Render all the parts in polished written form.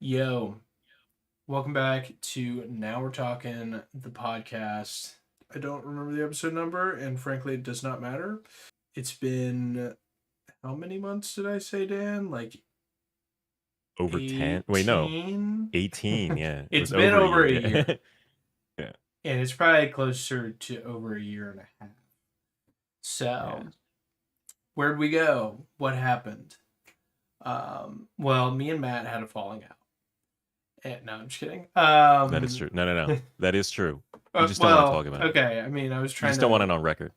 Yo, welcome back to Now We're Talking the podcast. I don't remember the episode number, and frankly, it does not matter. It's been how many months did I say, Dan? Like Over 10. Wait, no. 18? 18. Yeah. It It's was been over a over year. a Yeah. year, Yeah. and it's probably closer to over a year and a half. Yeah. So, where'd we go? What happened? Well, me and Matt had a falling out. No, I'm just kidding. That is true. No. That is true. You just don't want to Well, talk about it. okay. I mean, I was You trying just to. don't want it on record.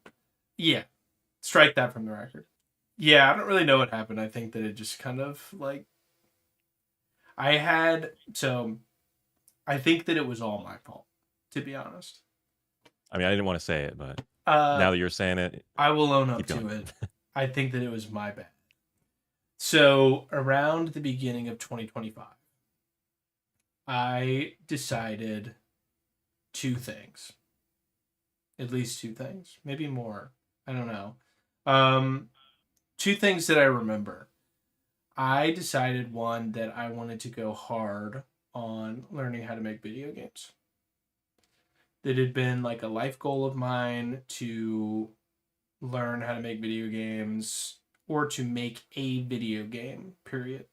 Yeah, strike that from the record. Yeah, I don't really know what happened. I think that it just kind of like I think that it was all my fault, to be honest. I mean, I didn't want to say it, but Uh, now that you're saying it, I will own up keep to going. it. I think that it was my bad. So around the beginning of 2025, I decided two things. At least two things, maybe more. I don't know. Two things that I remember. I decided one that I wanted to go hard on learning how to make video games. That had been like a life goal of mine to learn how to make video games or to make a video game, period.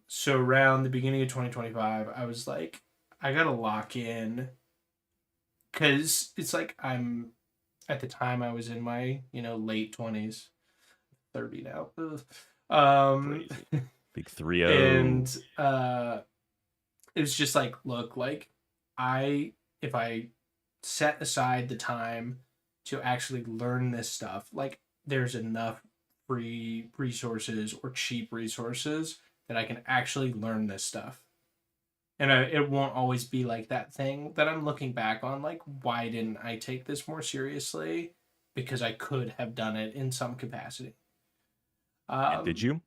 So around the beginning of 2025, I was like, I gotta lock in because it's like at the time I was in my late 20s, 30 now. Crazy. Big 3 And it was just like, look, like if I set aside the time to actually learn this stuff, like there's enough free resources or cheap resources that I can actually learn this stuff. And it won't always be like that thing that I'm looking back on, like, why didn't I take this more seriously? Because I could have done it in some capacity. Did you?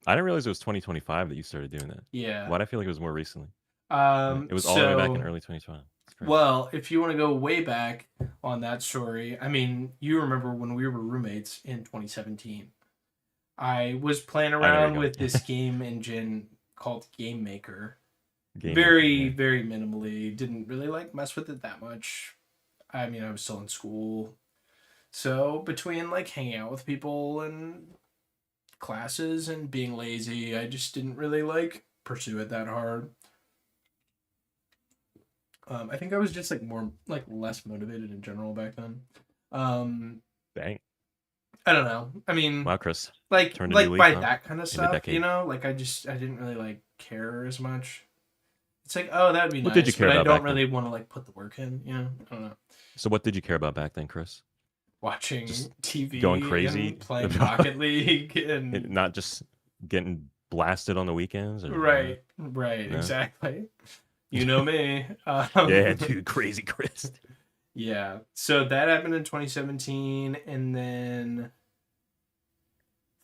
I didn't realize it was 2025 that you started doing that. Yeah. Why did I feel like it was more recently? It was all the way back in early 2020. Well, if you want to go way back on that story, I mean, you remember when we were roommates in 2017. I was playing around with this game engine called Game Maker. Very minimally. Didn't really like mess with it that much. I mean, I was still in school. So between like hanging out with people and classes and being lazy, I just didn't really like pursue it that hard. I think I was just like more like less motivated in general back then. Dang. I don't know. I mean, Wow, Chris. Like Turned a like new by leaf, huh? that kind of In a stuff, decade. you know? Like I didn't really like care as much. It's like, oh, that'd be What nice, did you care but I about don't back then? really want to like put the work in, you know? I don't know. So what did you care about back then, Chris? Watching Just TV going crazy and playing Rocket League and not just getting blasted on the weekends? Or, right, yeah. exactly. You know me. Yeah, dude, crazy Chris. Yeah. So that happened in 2017, and then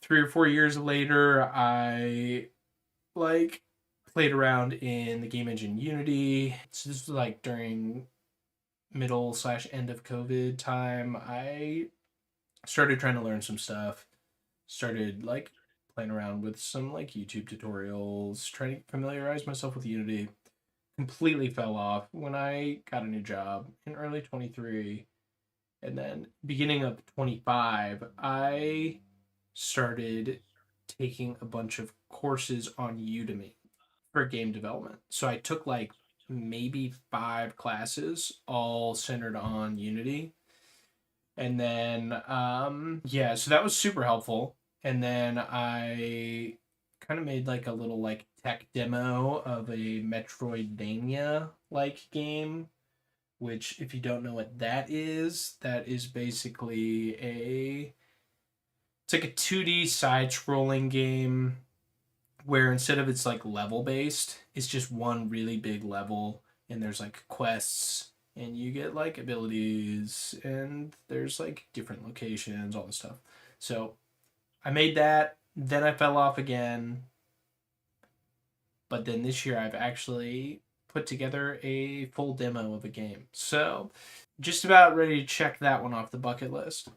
3 or 4 years later, I like played around in the game engine Unity. So this was like during middle/end of COVID time. I started trying to learn some stuff. Started like playing around with some like YouTube tutorials, trying to familiarize myself with Unity. Completely fell off when I got a new job in early 23. And then beginning of 25, I started taking a bunch of courses on Udemy for game development. So I took like maybe 5 classes all centered on Unity. And then so that was super helpful. And then I kind of made like a little like tech demo of a Metroidvania like game, which if you don't know what that is basically it's like a 2D side-scrolling game where instead of it's like level based, it's just one really big level and there's like quests and you get like abilities and there's like different locations, all this stuff. So I made that, then I fell off again. But then this year I've actually put together a full demo of a game. So just about ready to check that one off the bucket list.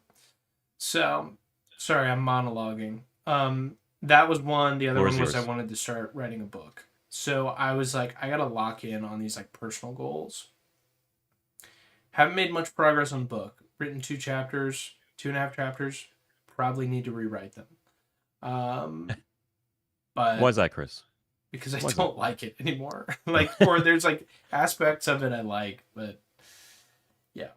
So sorry, I'm monologuing. That was one. The other one was I wanted to start writing a book. So I was like, I gotta lock in on these like personal goals. Haven't made much progress on the book. Written 2 chapters, 2.5 chapters. Probably need to rewrite them. Um, Why but is that, Chris? because I Why is that? don't like it anymore. Like, or there's like aspects of it I like, but yeah.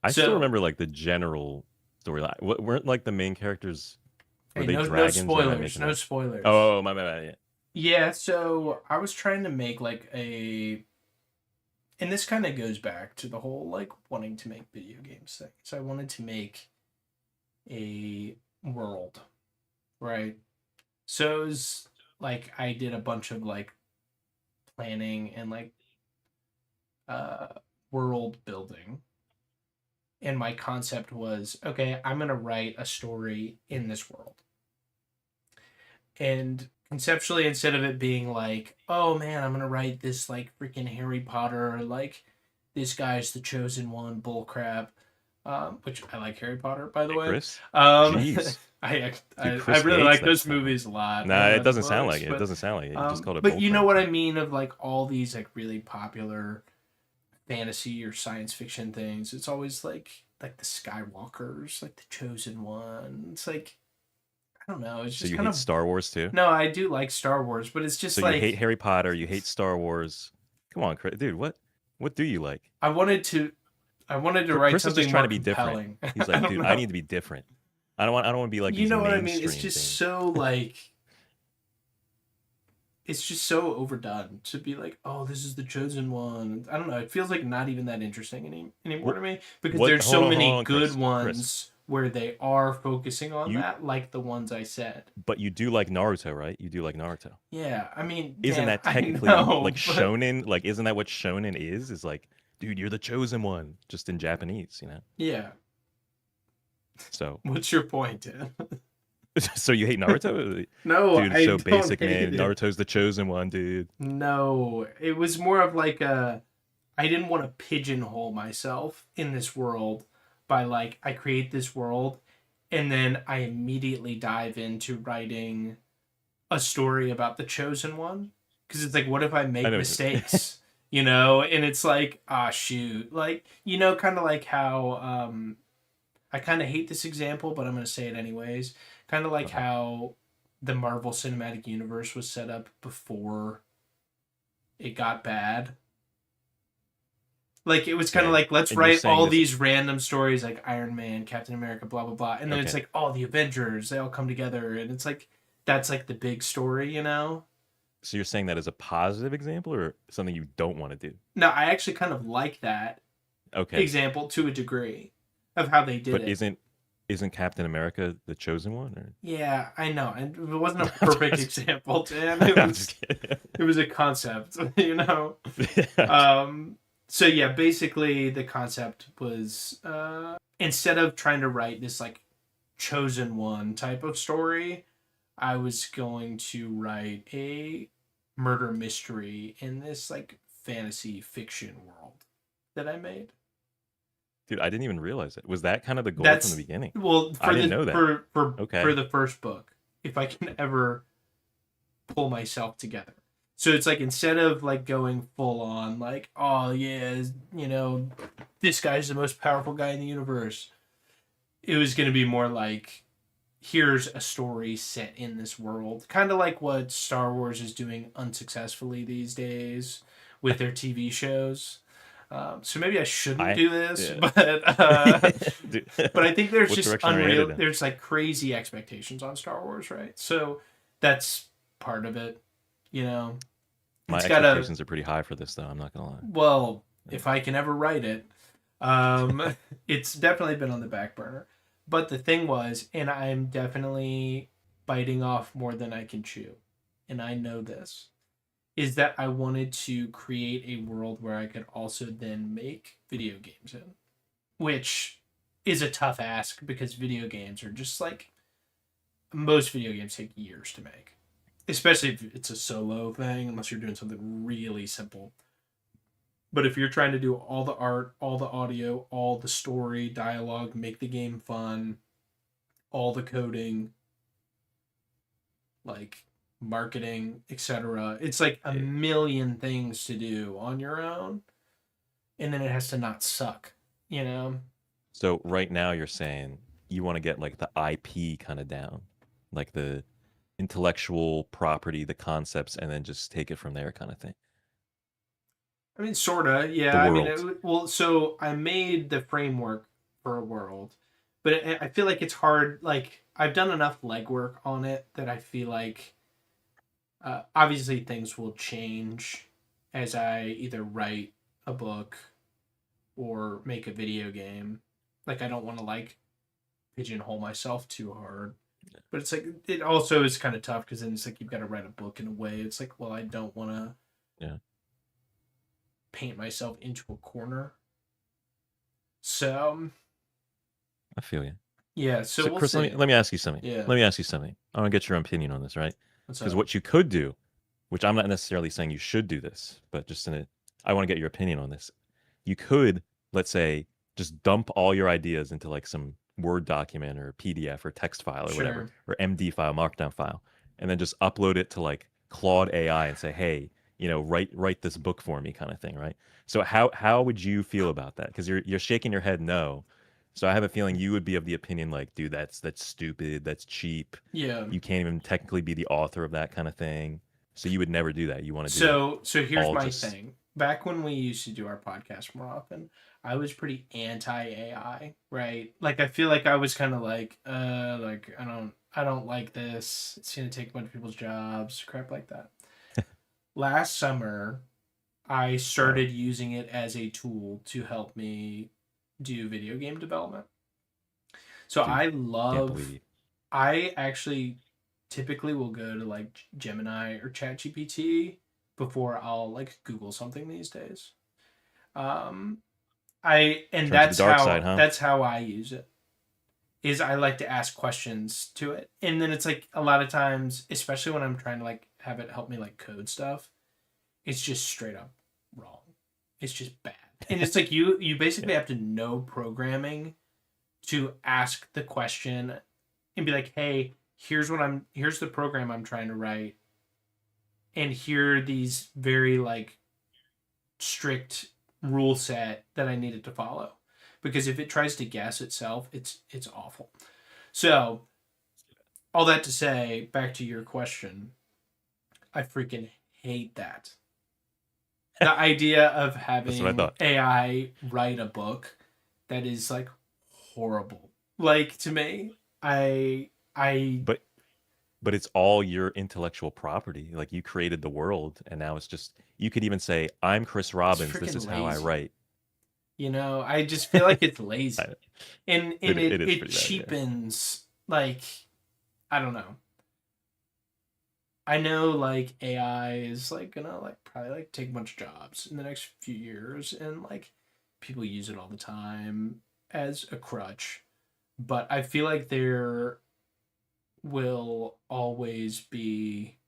I still So remember like the general storyline. Weren't like the main characters, were hey, they no dragons, or am I spoilers, making no that? spoilers. Oh, my. Yeah. Yeah, so I was trying to make like and this kind of goes back to the whole like wanting to make video games thing. So I wanted to make a world, right? So it was like I did a bunch of like planning and like uh world building. And my concept was, okay, I'm going to write a story in this world. And conceptually, instead of it being like, oh man, I'm going to write this like freaking Harry Potter, like this guy's the chosen one, bullcrap, which I like Harry Potter, by the Hey, way. Chris. Um, Jeez. Dude, I Chris really hates like that those stuff. movies a lot. Nah, it And the doesn't sound books, like it. It doesn't sound like it. You just called it but you know bullcrap. what I mean of like all these like really popular fantasy or science fiction things. It's always like the Skywalkers, like the chosen one. It's like I don't know. It's So just you kind hate of Star Wars too? no. I do like Star Wars, but it's just So you hate like Harry Potter, you hate Star Wars. Come on, Chris. Dude, what do you like? I wanted to. I wanted to write Chris is just something trying more to be different. compelling. He's I like, don't dude, I know. need to be different. I don't want to be like You these know what I mean? It's mainstream just things. so like. It's just so overdone to be like, oh, this is the chosen one. I don't know. It feels like not even that interesting anymore What to me because what there's so hold many on, good Chris. Chris. ones where they are focusing on You that, like the ones I said. but you do like Naruto, right? You do like Naruto. Yeah, I mean, Isn't Dan, that I technically like know, but shonen? Like, isn't that what shonen is? Is like, dude, you're the chosen one, just in Japanese, you know? yeah. So, What's your point, Dan? so you hate Naruto? No, Dude, it's I so don't basic, hate man. it. Naruto's the chosen one, dude. No, it was more of like a. I didn't want to pigeonhole myself in this world by like I create this world, and then I immediately dive into writing a story about the chosen one because it's like, what if I I make know what you mistakes? You know, and it's like, ah, shoot, like kind of like how I kind of hate this example, but I'm going to say it anyways. Kind of like uh-huh. how the Marvel Cinematic Universe was set up before it got bad. Like it was kind of Okay. like let's And you're write saying all this these random stories like Iron Man, Captain America, blah blah blah, and then it's okay. like oh the Avengers they all come together and it's like that's like the big story, you know. So you're saying that as a positive example or something you don't want to do? No, I actually kind of like that Okay. example to a degree of how they did But it. isn't Captain America the chosen one or Yeah, I know, and it wasn't a I'm perfect just, example, Dan. It I'm was just kidding. it was a concept, you know. Um, so yeah, basically the concept was instead of trying to write this like chosen one type of story, I was going to write a murder mystery in this like fantasy fiction world that I made. Dude, I didn't even realize it. Was that kind of the goal from the That's beginning? well I for didn't the know that. for Okay. the first book, if I can ever pull myself together. So it's like instead of like going full on like, oh yeah, this guy's the most powerful guy in the universe. It was gonna be more like here's a story set in this world. Kind of like what Star Wars is doing unsuccessfully these days with their TV shows. So maybe I shouldn't I do this, yeah. Dude, but I think there's what just direction are you headed unreal. in? There's like crazy expectations on Star Wars, right? So that's part of it. You know, My it's got a expectations are pretty high for this though, I'm not gonna lie. well. Yeah. If I can ever write it, it's definitely been on the back burner. But the thing was, and I'm definitely biting off more than I can chew, and I know this is that I wanted to create a world where I could also then make video games in, which is a tough ask because video games are just like most video games take years to make, especially if it's a solo thing, unless you're doing something really simple. But if you're trying to do all the art, all the audio, all the story, dialogue, make the game fun, all the coding, like marketing, etc. It's like a million things to do on your own, and then it has to not suck, you know? So right now you're saying you want to get like the IP kind of down, like the intellectual property, the concepts, and then just take it from there kind of thing. I mean, sorta, The yeah. I mean, world. well, so I made the framework for a world, but I feel like it's hard. Like, I've done enough legwork on it that I feel like obviously things will change as I either write a book or make a video game. Like, I don't want to like pigeonhole myself too hard. But it's like it also is kind of tough because then it's like you've got to write a book in a way. It's like, well, I don't want to Yeah. paint myself into a corner. So I feel you. yeah, so So we'll Chris, see. let me ask you something. Yeah. Let me ask you something. I want to get your opinion on this, right? What's Because up? what you could do, which I'm not necessarily saying you should do this, but just I want to get your opinion on this. You could, let's say, just dump all your ideas into like some Word document or PDF or text file or whatever, Sure. or MD file, Markdown file, and then just upload it to like Claude AI and say, hey, write this book for me, kind of thing, right? So how would you feel about that? Because you're shaking your head no. So I have a feeling you would be of the opinion like, dude, that's stupid, that's cheap. Yeah. You can't even technically be the author of that kind of thing. So you would never do that. You want to do it So here's all my just thing. Back when we used to do our podcast more often, I was pretty anti AI, right? Like I feel like I was kind of like I don't like this. It's gonna take a bunch of people's jobs, crap like that. Last summer, I oh, started using it as a tool to help me do video game development. So dude, can't believe you. I actually typically will go to like Gemini or ChatGPT before I'll like Google something these days. Um, and Turn to the dark side, huh? that's how I use it. Is I like to ask questions to it, and then it's like a lot of times, especially when I'm trying to like have it help me like code stuff, it's just straight up wrong. It's just bad, and it's like you Yeah. basically have to know programming to ask the question and be like, hey, here's the program I'm trying to write, and here are these very like strict rule set that I needed to follow. Because if it tries to guess itself, it's awful. So all that to say, back to your question, I freaking hate that. The idea of That's what I having thought. AI write a book that is like horrible. Like to me, I But it's all your intellectual property. Like you created the world, and now it's just you could even say, "I'm Chris it's Robbins. This freaking is how I lazy. write." You know, I just feel like it's lazy. I, And it is it pretty bad, yeah. cheapens like I don't know. I know like AI is like gonna like probably like take a bunch of jobs in the next few years and like people use it all the time as a crutch. But I feel like there will always be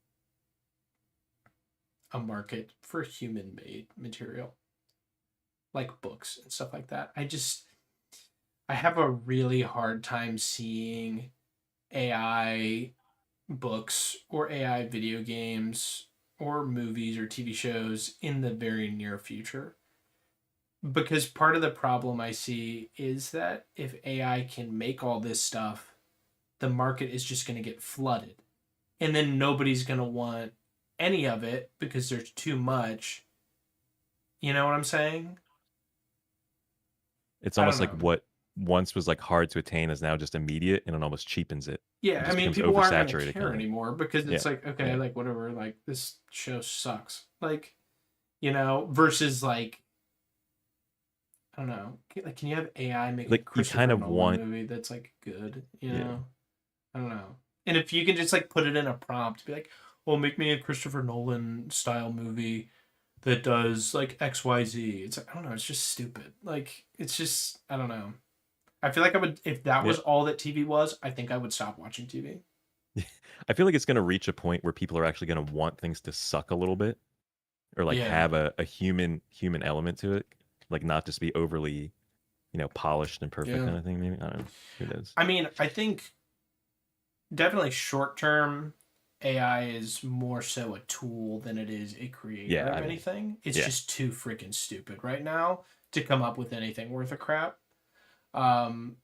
a market for human made material like books and stuff like that. I have a really hard time seeing AI books or AI video games or movies or TV shows in the very near future. Because part of the problem I see is that if AI can make all this stuff, the market is just going to get flooded. And then nobody's going to want any of it because there's too much. You know what I'm saying? It's I don't almost like know. what once was like hard to attain is now just immediate, and it almost cheapens it. It Yeah, I just mean, becomes people aren't going to oversaturated, kind care of. anymore because Yeah, it's like, okay, yeah. like whatever, like this show sucks. Like, versus like I don't know. Like, can you have AI make a Like you kind Christopher of Nolan want, movie that's like good? yeah. I don't know. And if you can just like put it in a prompt, be like, "Well, make me a Christopher Nolan style movie that does like X Y Z." It's like I don't know. It's just stupid. Like it's just I don't know. I feel like I would if that Yeah. was all that TV was. I think I would stop watching TV. I feel like it's going to reach a point where people are actually going to want things to suck a little bit, or like Yeah, have a human element to it, like not just be overly, polished and perfect yeah. kind of thing. Maybe I don't know. Who knows? I mean, I think definitely short term AI is more so a tool than it is a creator Yeah, of I mean, anything. It's yeah, just too freaking stupid right now to come up with anything worth a crap. Um,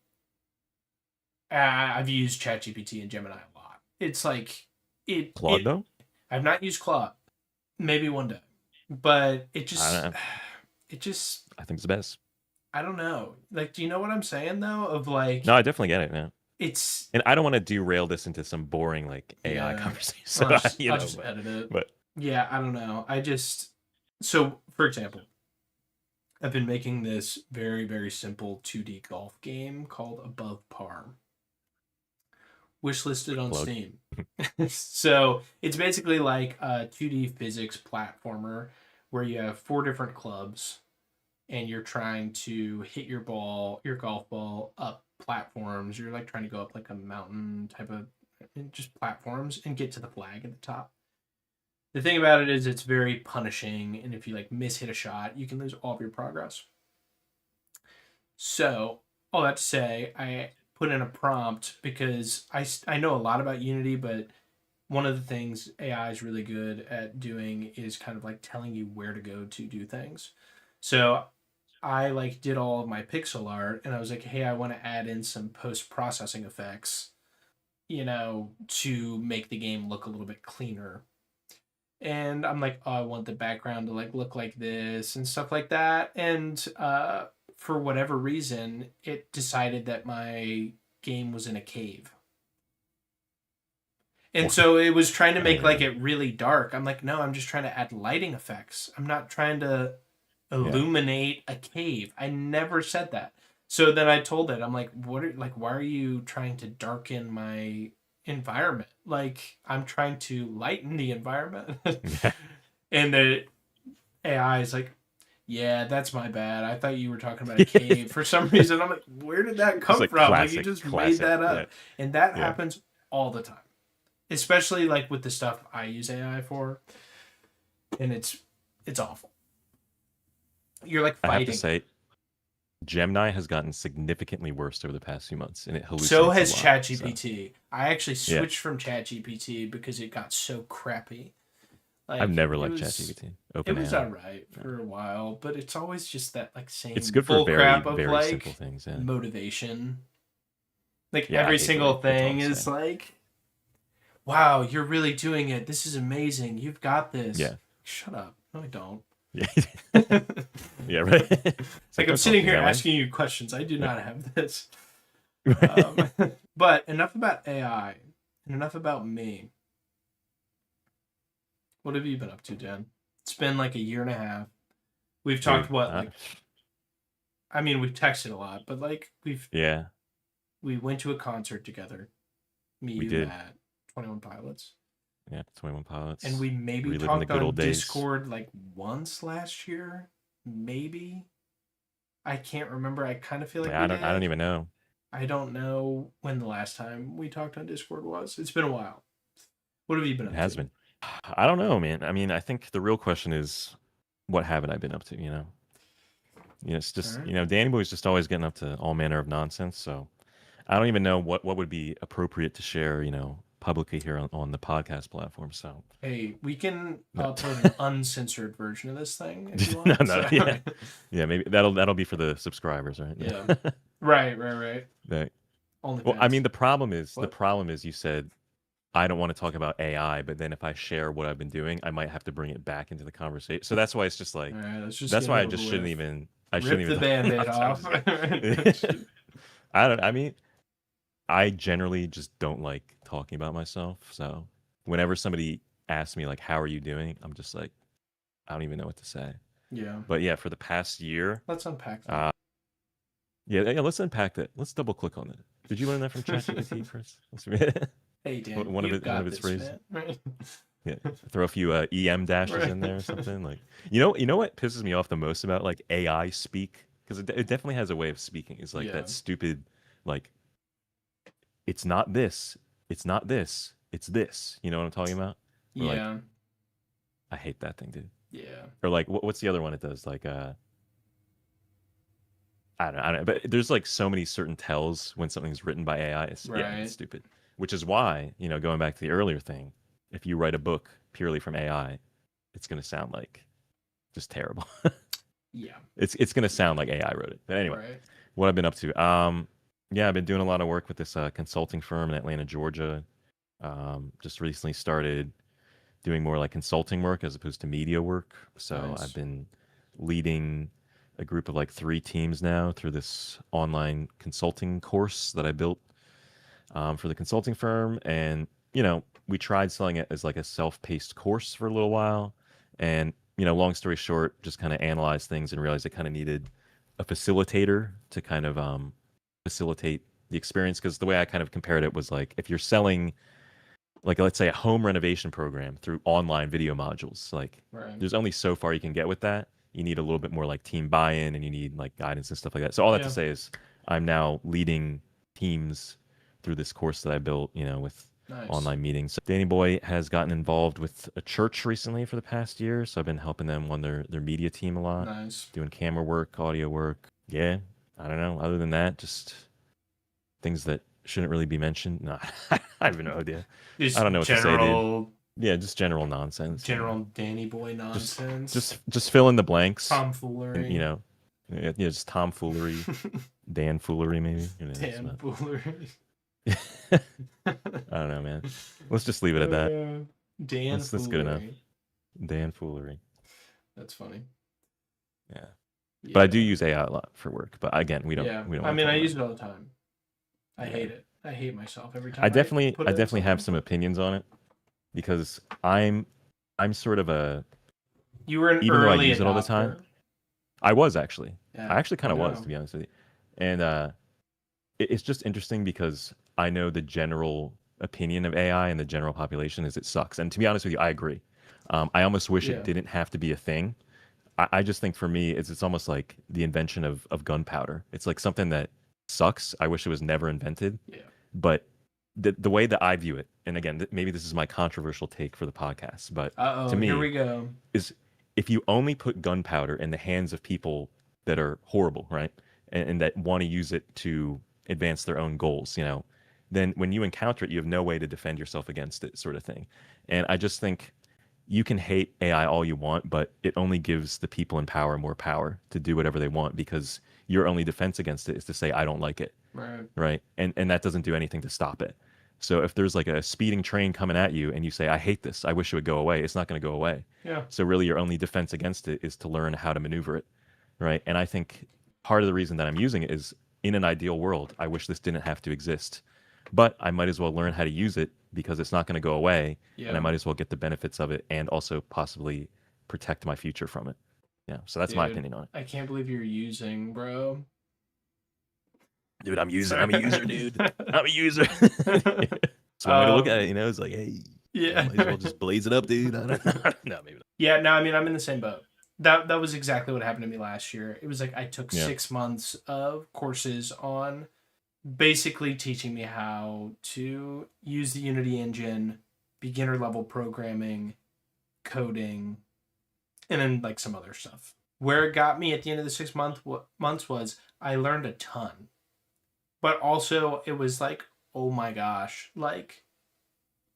I've used ChatGPT and Gemini a lot. It's like Claude it. though. I've not used Claude. Maybe one day, but it I don't just know. it just I think it's the best. I don't know. Like, do you know what I'm saying though? Of No, like, I definitely get it. Yeah. it's And I don't want to derail this into some boring like AI yeah. conversation. So I, I'll just edit it. but Yeah, I don't know. So for example, I've been making this very, very simple 2D golf game called Above Par, wishlisted on plug. Steam. So it's basically like a 2D physics platformer where you have four different clubs and you're trying to hit your golf ball up platforms. You're like trying to go up like a mountain type of just platforms and get to the flag at the top. The thing about it is it's very punishing, and if you like miss hit a shot, you can lose all of your progress. So all that to say, I put in a prompt because I know a lot about Unity, but one of the things AI is really good at doing is kind of like telling you where to go to do things. So I like did all of my pixel art and I was like, hey, I want to add in some post processing effects, to make the game look a little bit cleaner. And I'm like, oh, I want the background to like look like this and stuff like that. And for whatever reason, it decided that my game was in a cave. And so it was trying to I don't make even like know. it really dark. I'm like, no, I'm just trying to add lighting effects. I'm not trying to Yeah. illuminate a cave. I never said that. So then I told it, I'm like, why are you trying to darken my environment? Like, I'm trying to lighten the environment. And the AI is like, yeah, that's my bad. I thought you were talking about a cave for some reason. I'm like, where did that It's come like from? Like, you just made classic. that Yeah. up. And that Yeah. happens all the time, especially like with the stuff I use AI for. And it's awful. You're like I have to fighting. say, Gemini has gotten significantly worse over the past few months, and it So hallucinates a has lot. So ChatGPT. I actually yeah, switched from ChatGPT because it got so crappy. I've Like never liked ChatGPT. it was OpenAI. alright Yeah. for a while, but it's always just that like It's same good for bull very, crap of very simple like things. Yeah. motivation. Like Yeah, I every hate the way single it thing talks. is Yeah. like, wow, you're really doing it. This is amazing. You've got this. Yeah. Shut up. No, I don't. Yeah. It's Yeah. Right. It's like like, I'm don't talk sitting to me here that way. asking you questions. I do not have this. Yeah. But enough about AI and enough about me. What have you been up to, Dan? It's been like a year and a half. We've talked Dude. what, like, I mean, we've texted a lot, but like Yeah, we went to a concert together. Me, we you, did. Matt, 21 Pilots, Yeah, 21 and Pilots. we maybe Reliving the talked good on old days. Discord like once last year. Maybe I can't remember. I kind of feel like Yeah, we I don't did. even know. I don't know when the last time we talked on Discord was. It's been a while. What have you been It up has to? been. I don't know, man. I mean, I think the real question is, what haven't I been up to? It's All just right. Danny Boy's just always getting up to all manner of nonsense. So I don't even know what would be appropriate to share, publicly here on the podcast platform. So Hey, we can no, upload an uncensored version of this thing if you no, want. no, So, yeah, yeah. Maybe that'll be for the subscribers, right? yeah. Yeah. Right. Right. Well, I OnlyFans. mean, the What? problem is you said I don't want to talk about AI, but then if I share what I've been doing, I might have to bring it back into the conversation. So that's why it's just like, All right, let's just that's get it why over with. I shouldn't Rip even the talk. No, band-aid I'm off. just kidding. I mean, I generally just don't like talking about myself. So whenever somebody asks me like, "How are you doing?" I'm just like, I don't even know what to say. Yeah. But yeah, for the past year, Let's unpack that. uh, yeah, let's unpack that. Let's double click on that. Did you learn that from ChatGPT, Chris? Hey, Dan, One of you've it, one of got its this, phrases. man. Right. Yeah, throw a few em dashes Right. in there or something. Like, you know what pisses me off the most about like AI speak, because it definitely has a way of speaking. Is like Yeah. that stupid, like, it's not this, it's not this, it's this. You know what I'm talking about? Or like, Yeah. I hate that thing, dude. Yeah. Or like, what's the other one it does? Like, I don't know, but there's like so many certain tells when something's written by AI. It's Right. stupid. Which is why, going back to the earlier thing, if you write a book purely from AI, it's going to sound like just terrible. Yeah. It's going to sound like AI wrote it. But anyway, Right. what I've been up to. Yeah, I've been doing a lot of work with this consulting firm in Atlanta, Georgia. Just recently started doing more like consulting work as opposed to media work. So I've Nice. been leading a group of like 3 teams now through this online consulting course that I built for the consulting firm. And, we tried selling it as like a self paced course for a little while. And, long story short, just kind of analyzed things and realized it kind of needed a facilitator to kind of facilitate the experience. Because the way I kind of compared it was like if you're selling, like, let's say a home renovation program through online video modules, like Right. there's only so far you can get with that. You need a little bit more like team buy-in and you need like guidance and stuff like that. So all that to Yeah. say is I'm now leading teams through this course that I built, with Nice. online meetings. So Danny Boy has gotten involved with a church recently for the past year. So I've been helping them on their media team a lot, Nice. doing camera work, audio work. Yeah, I don't know. Other than that, just things that shouldn't really be mentioned. No, I have no idea. Just I don't know what to say, dude. general Yeah, just general nonsense. Danny Boy nonsense. Just fill in the blanks. And, tomfoolery. yeah, just tomfoolery, Dan foolery, maybe. Dan foolery. I don't know, man. Let's just leave it at that. Dan That's good enough. Dan foolery. That's funny. Yeah. Yeah. But I do use AI a lot for work. But again, we don't. Yeah. We don't. I mean, I use it. it all the time. I Yeah. hate it. I hate myself every time. I definitely put it in have something. some opinions on it because I'm sort of a. You were an even though I early use it all the adopter. time. I was actually. Yeah. I actually kind of I was, know. to be honest with you. And it's just interesting because I know the general opinion of AI and the general population is it sucks. And to be honest with you, I agree. I almost wish Yeah. it didn't have to be a thing. I just think for me, it's almost like the invention of gunpowder. It's like something that sucks. I wish it was never invented. Yeah. But the way that I view it, and again, maybe this is my controversial take for the podcast, but to me, here we go. is if you only put gunpowder in the hands of people that are horrible, right, and that want to use it to advance their own goals, then when you encounter it, you have no way to defend yourself against it, sort of thing. And I just think you can hate AI all you want, but it only gives the people in power more power to do whatever they want because your only defense against it is to say, I don't like it. Right. And that doesn't do anything to stop it. So if there's like a speeding train coming at you and you say, I hate this, I wish it would go away, it's not going to go away. Yeah. So really your only defense against it is to learn how to maneuver it. Right. And I think part of the reason that I'm using it is in an ideal world, I wish this didn't have to exist. But I might as well learn how to use it because it's not going to go away. Yeah. And I might as well get the benefits of it and also possibly protect my future from it. Yeah. So that's my opinion on it. I can't believe you're using, bro. Dude, I'm a user, dude. I'm a user. That's one way to look at it, it's like, hey, yeah, might as well just blaze it up, dude. No, maybe not. Yeah, no, I mean, I'm in the same boat. That was exactly what happened to me last year. It was like I took 6 months of courses on basically teaching me how to use the Unity engine, beginner level programming, coding, and then like some other stuff. Where it got me at the end of the 6 months was I learned a ton. But also it was like, oh my gosh, like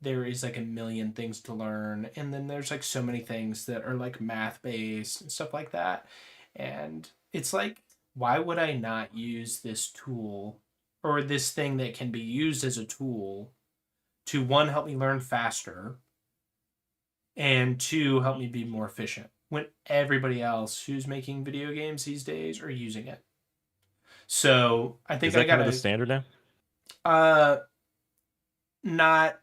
there is like a million things to learn. And then there's like so many things that are like math based and stuff like that. And it's like, why would I not use this tool or this thing that can be used as a tool to, one, help me learn faster, and two, help me be more efficient when everybody else who's making video games these days are using it. So I think is that I got kind of the standard now. Not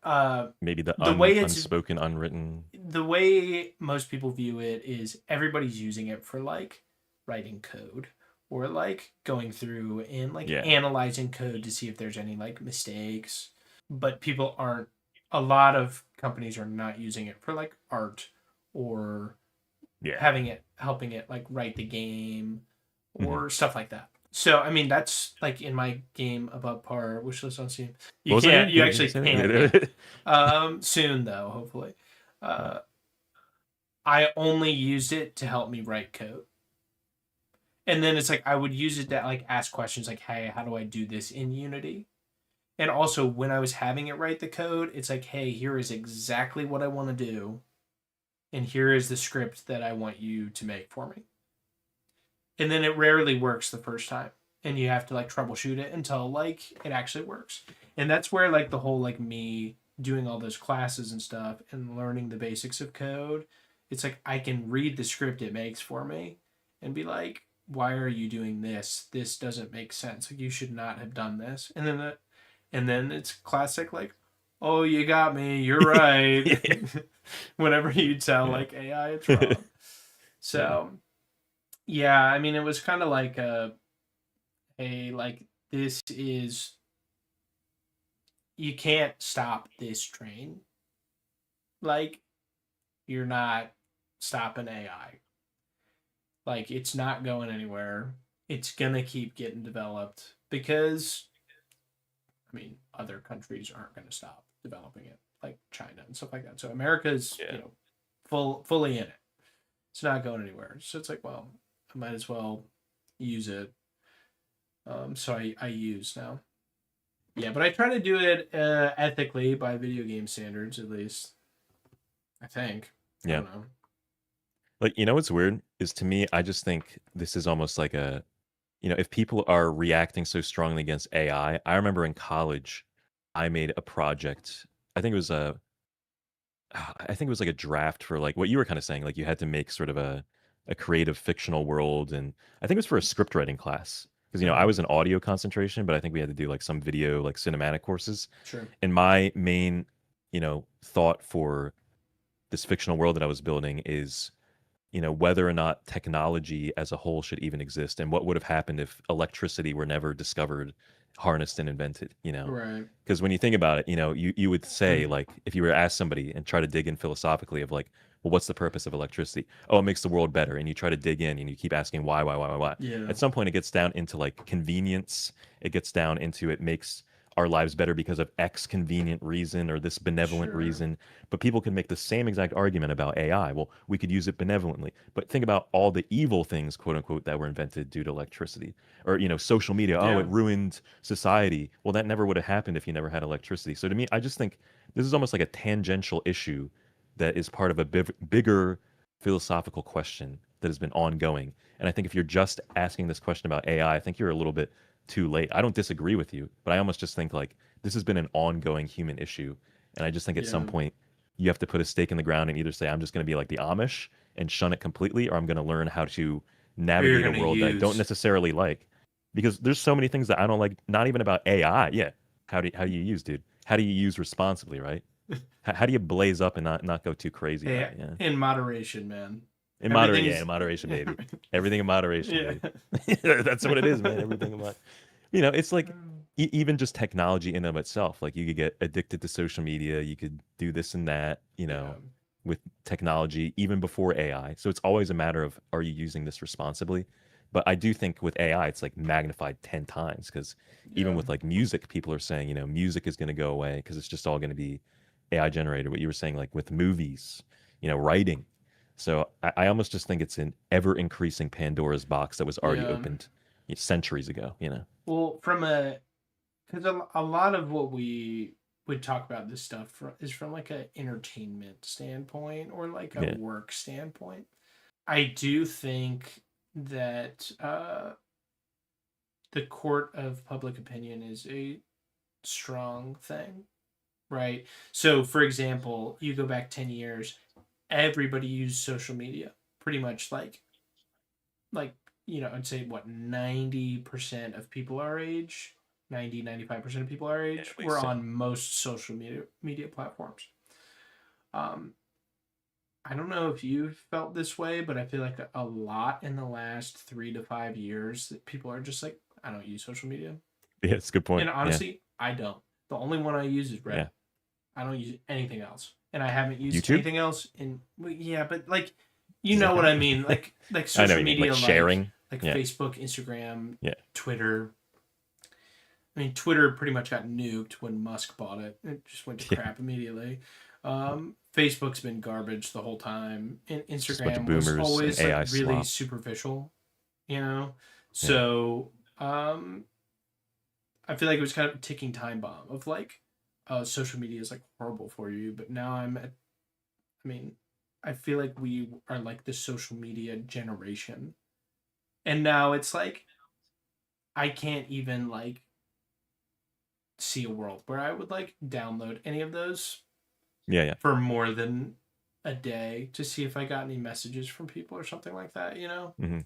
maybe the way it's unspoken, unwritten. The way most people view it is everybody's using it for like writing code or like going through and like analyzing code to see if there's any like mistakes. But people aren't. A lot of companies are not using it for like art or helping it like write the game or stuff like that. So I mean that's like in my game above par wish list on Steam. You actually can't. Soon though, hopefully. I only used it to help me write code. And then it's like I would use it to like ask questions like, hey, how do I do this in Unity? And also, when I was having it write the code, it's like, hey, here is exactly what I want to do, and here is the script that I want you to make for me. And then it rarely works the first time, and you have to like troubleshoot it until like it actually works. And that's where like the whole like me doing all those classes and stuff and learning the basics of code, it's like I can read the script it makes for me and be like, why are you doing this? This doesn't make sense. Like you should not have done this. And then it's classic like, oh, you got me. You're right. Yeah. Whenever you tell Yeah. like AI it's wrong. So yeah, I mean, it was kind of like like this is, you can't stop this train. Like you're not stopping AI. Like it's not going anywhere. It's gonna keep getting developed because I mean, other countries aren't gonna stop developing it, like China and stuff like that. So America's Yeah. fully in it. It's not going anywhere. So it's like, well, I might as well use it. So I use now. Yeah, but I try to do it ethically by video game standards, at least. I think. I Yeah. don't know. Like, you know what's weird is to me, I just think this is almost like a, if people are reacting so strongly against AI, I remember in college, I made a project. I think it was a, I think it was like a draft for like what you were kind of saying, like you had to make sort of a creative fictional world. And I think it was for a script writing class. Because, I Mm-hmm. was an audio concentration, but I think we had to do like some video, like cinematic courses. Sure. And my main, thought for this fictional world that I was building is whether or not technology as a whole should even exist and what would have happened if electricity were never discovered, harnessed, and invented, Right. because when you think about it, you would say, like, if you were to ask somebody and try to dig in philosophically of like, well, what's the purpose of electricity? Oh, it makes the world better. And you try to dig in and you keep asking why. Yeah. At some point it gets down into like convenience. It gets down into it makes our lives better because of X convenient reason or this benevolent Sure. reason. But people can make the same exact argument about AI. Well, we could use it benevolently. But think about all the evil things, quote unquote, that were invented due to electricity. Or, social media. Oh, Yeah. it ruined society. Well, that never would have happened if you never had electricity. So to me, I just think this is almost like a tangential issue that is part of a bigger philosophical question that has been ongoing. And I think if you're just asking this question about AI, I think you're a little bit too late. I don't disagree with you, but I almost just think like this has been an ongoing human issue. And I just think at some Yeah. point you have to put a stake in the ground and either say, I'm just going to be like the Amish and shun it completely, or I'm going to learn how to Who you're navigate a gonna world that I don't use. necessarily like. Because there's so many things that I don't like, not even about AI. Yeah. How do you use, dude? How do you use responsibly, right? How do you blaze up and not go too crazy Hey, about it? Yeah. in moderation, man. In Everything's moderation, baby. Everything in moderation, yeah. baby. That's what it is, man. Everything in moderation. It's like even just technology in and of itself. Like you could get addicted to social media. You could do this and that, Yeah. with technology even before AI. So it's always a matter of, are you using this responsibly? But I do think with AI, it's like magnified 10 times because even Yeah. with like music, people are saying, music is going to go away because it's just all going to be AI generated. What you were saying, like with movies, writing. So I almost just think it's an ever increasing Pandora's box that was already Yeah. opened centuries ago. Well, because a lot of what we would talk about this stuff is from like a entertainment standpoint or like a Yeah. work standpoint. I do think that the court of public opinion is a strong thing, right? So, for example, you go back 10 years, everybody used social media pretty much like I'd say what 90% of people our age, 95% of people our Yeah, age at were least so. on most social media platforms. Um I don't know if you've felt this way, but I feel like a lot in the last 3 to 5 years that people are just like, I don't use social media. Yeah, it's a good point. And Yeah. honestly, I don't. The only one I use is Reddit. Yeah. I don't use anything else. And I haven't used YouTube? anything else in well, yeah, but like you know what I mean. Like I know what social you mean. Like media sharing. like Yeah. Facebook, Instagram, Yeah. Twitter. I mean, Twitter pretty much got nuked when Musk bought it. It just went to Yeah. crap immediately. Facebook's been garbage the whole time. And It's just a bunch of Instagram was boomers and always AI like really slop. superficial, you know? Yeah. So, I feel like it was kind of a ticking time bomb of like, social media is like horrible for you. But now I mean, I feel like we are like the social media generation, and now it's like I can't even like see a world where I would like download any of those Yeah, yeah. for more than a day to see if I got any messages from people or something like that, you know? Hmm.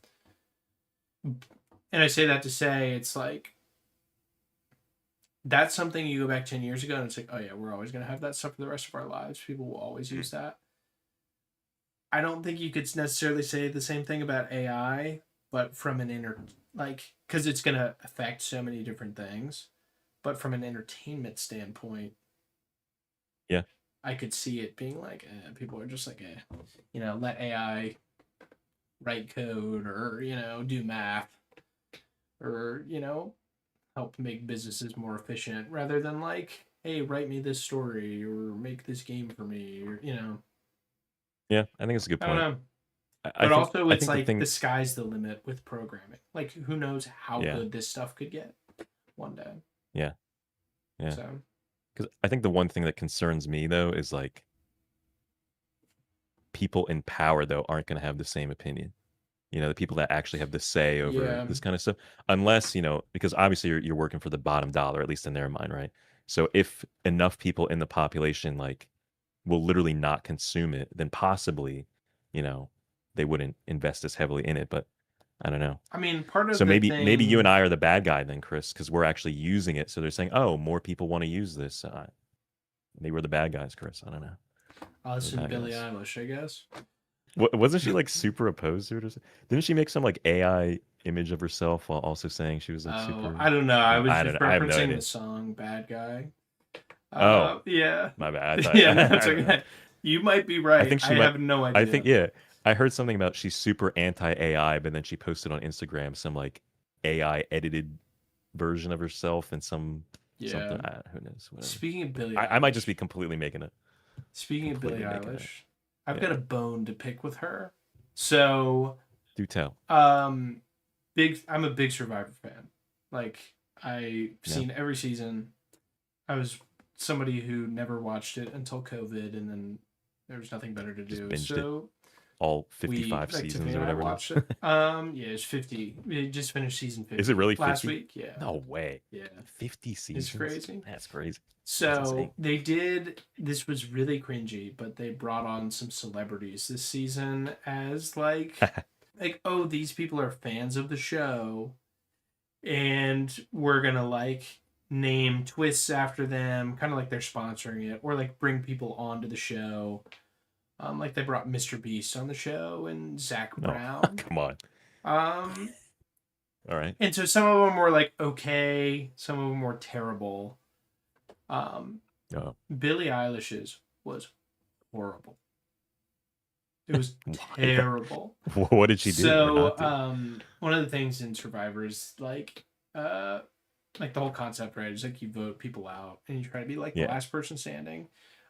And I say that to say it's like that's something you go back 10 years ago and it's like, oh yeah, we're always going to have that stuff for the rest of our lives. People will always use that. I don't think you could necessarily say the same thing about AI, but from an because it's going to affect so many different things. But from an entertainment standpoint, Yeah. I could see it being like, people are just like, let AI write code or, do math or, help make businesses more efficient rather than like, hey, write me this story or make this game for me or, Yeah, I think it's a good I don't point. know. I But think also, I it's think the like thing, the sky's the limit with programming. Like, who knows how yeah, good this stuff could get one day. yeah, yeah. So, Because I think the one thing that concerns me though is like people in power though aren't going to have the same opinion. The people that actually have the say over yeah. this kind of stuff, unless because obviously you're working for the bottom dollar, at least in their mind, right? So if enough people in the population like will literally not consume it, then possibly, you know, they wouldn't invest as heavily in it. But I don't know. I mean, part of So the maybe you and thing. I are the bad guy then, Chris, because we're actually using it. So they're saying, oh, more people want to use this. Maybe we're the bad guys, Chris. I don't know. I'll We're the listen to bad Billie guys. Eilish, I guess. Wasn't she like super opposed to it? Or something? Didn't she make some like AI image of herself while also saying she was like Oh, super? I don't know. I was I don't just know. I have no referencing the idea. song "Bad Guy." Oh, Yeah, my bad. I thought yeah. No, it's I don't know. okay. You might be I right. think I she might. have no I think idea. yeah. I heard something about she's super anti AI, but then she posted on Instagram some like AI edited version of herself and something. Yeah. Who knows? Whatever. Speaking of Billie I might just be Eilish, speaking of Billie completely making it. Eilish, I've got Yeah. a bone to pick with her. So, Do tell. um, I'm a big Survivor fan. Like I've Yeah. seen every season. I was somebody who never watched it until COVID, and then there was nothing better to Just do. binged it So all we, 55 like seasons Tiffany or and I, whatever it watched is. it. Yeah, it's 50. We just finished season Is it 50 really last 50? week. Yeah, No way. yeah, 50 it's seasons? crazy. That's crazy. That's insane. So they did. This was really cringy, but they brought on some celebrities this season as like, oh, these people are fans of the show, and we're gonna like name twists after them, kind of like they're sponsoring it, or like bring people onto the show. Like they brought Mr. Beast on the show and Zach No, Brown. come on. Um, All right. and so some of them were like okay, some of them were terrible. Um, Oh, Billie Eilish's was horrible. It was why though? terrible. What did she do or So, not do? one of the things in Survivor is like the whole concept, right? Is like you vote people out and you try to be like the Yeah. last person standing,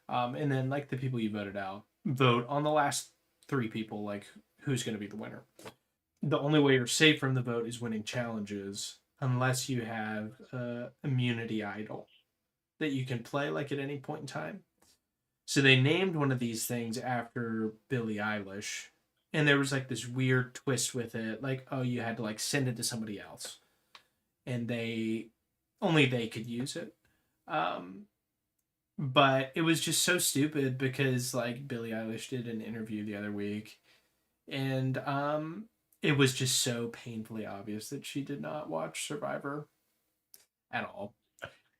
and then like the people you voted out vote on the last three people, like who's going to be the winner. The only way you're safe from the vote is winning challenges, unless you have immunity idol that you can play like at any point in time. So they named one of these things after Billie Eilish, and there was like this weird twist with it, like oh you had to like send it to somebody else, and they could use it. Um, but it was just so stupid because like Billie Eilish did an interview the other week, and it was just so painfully obvious that she did not watch Survivor at all,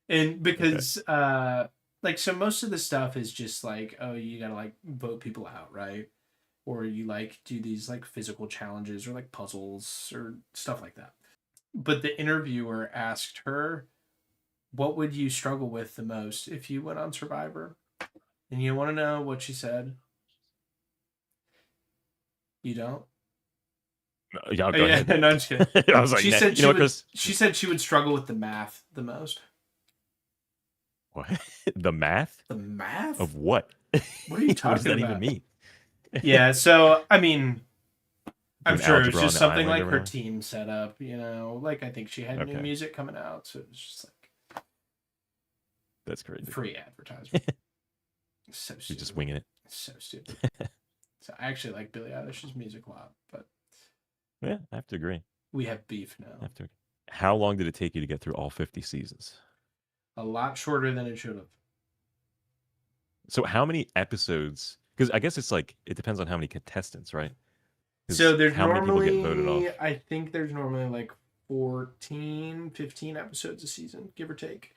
and Okay. because like so most of the stuff is just like oh you gotta like vote people out, right, or you like do these like physical challenges or like puzzles or stuff like that. But the interviewer asked her, what would you struggle with the most if you went on Survivor? And you want to know what she said? You don't? Yeah, Oh go yeah, ahead. no, I'm just kidding. I was like, She nah, said you know she what, would. Chris? She said she would struggle with the math the most. What? The math The math? of what? What are you What does talking that even about? mean? Yeah. So I mean, I'm Doing sure it was algebra on just the something island or like her whatever? team set up. Like I think she had new Okay. music coming out, so it was just like That's crazy. Free advertisement. So You're stupid. just winging it. So stupid. So I actually like Billie Eilish's music a lot, but Yeah, I have to agree. we have beef I now. have to agree. How long did it take you to get through all 50 seasons? A lot shorter than it should have. So how many episodes? Because I guess it's like, it depends on how many contestants, right? 'Cause So there's how many people normally, get voted off? I think there's normally like 14, 15 episodes a season, give or take.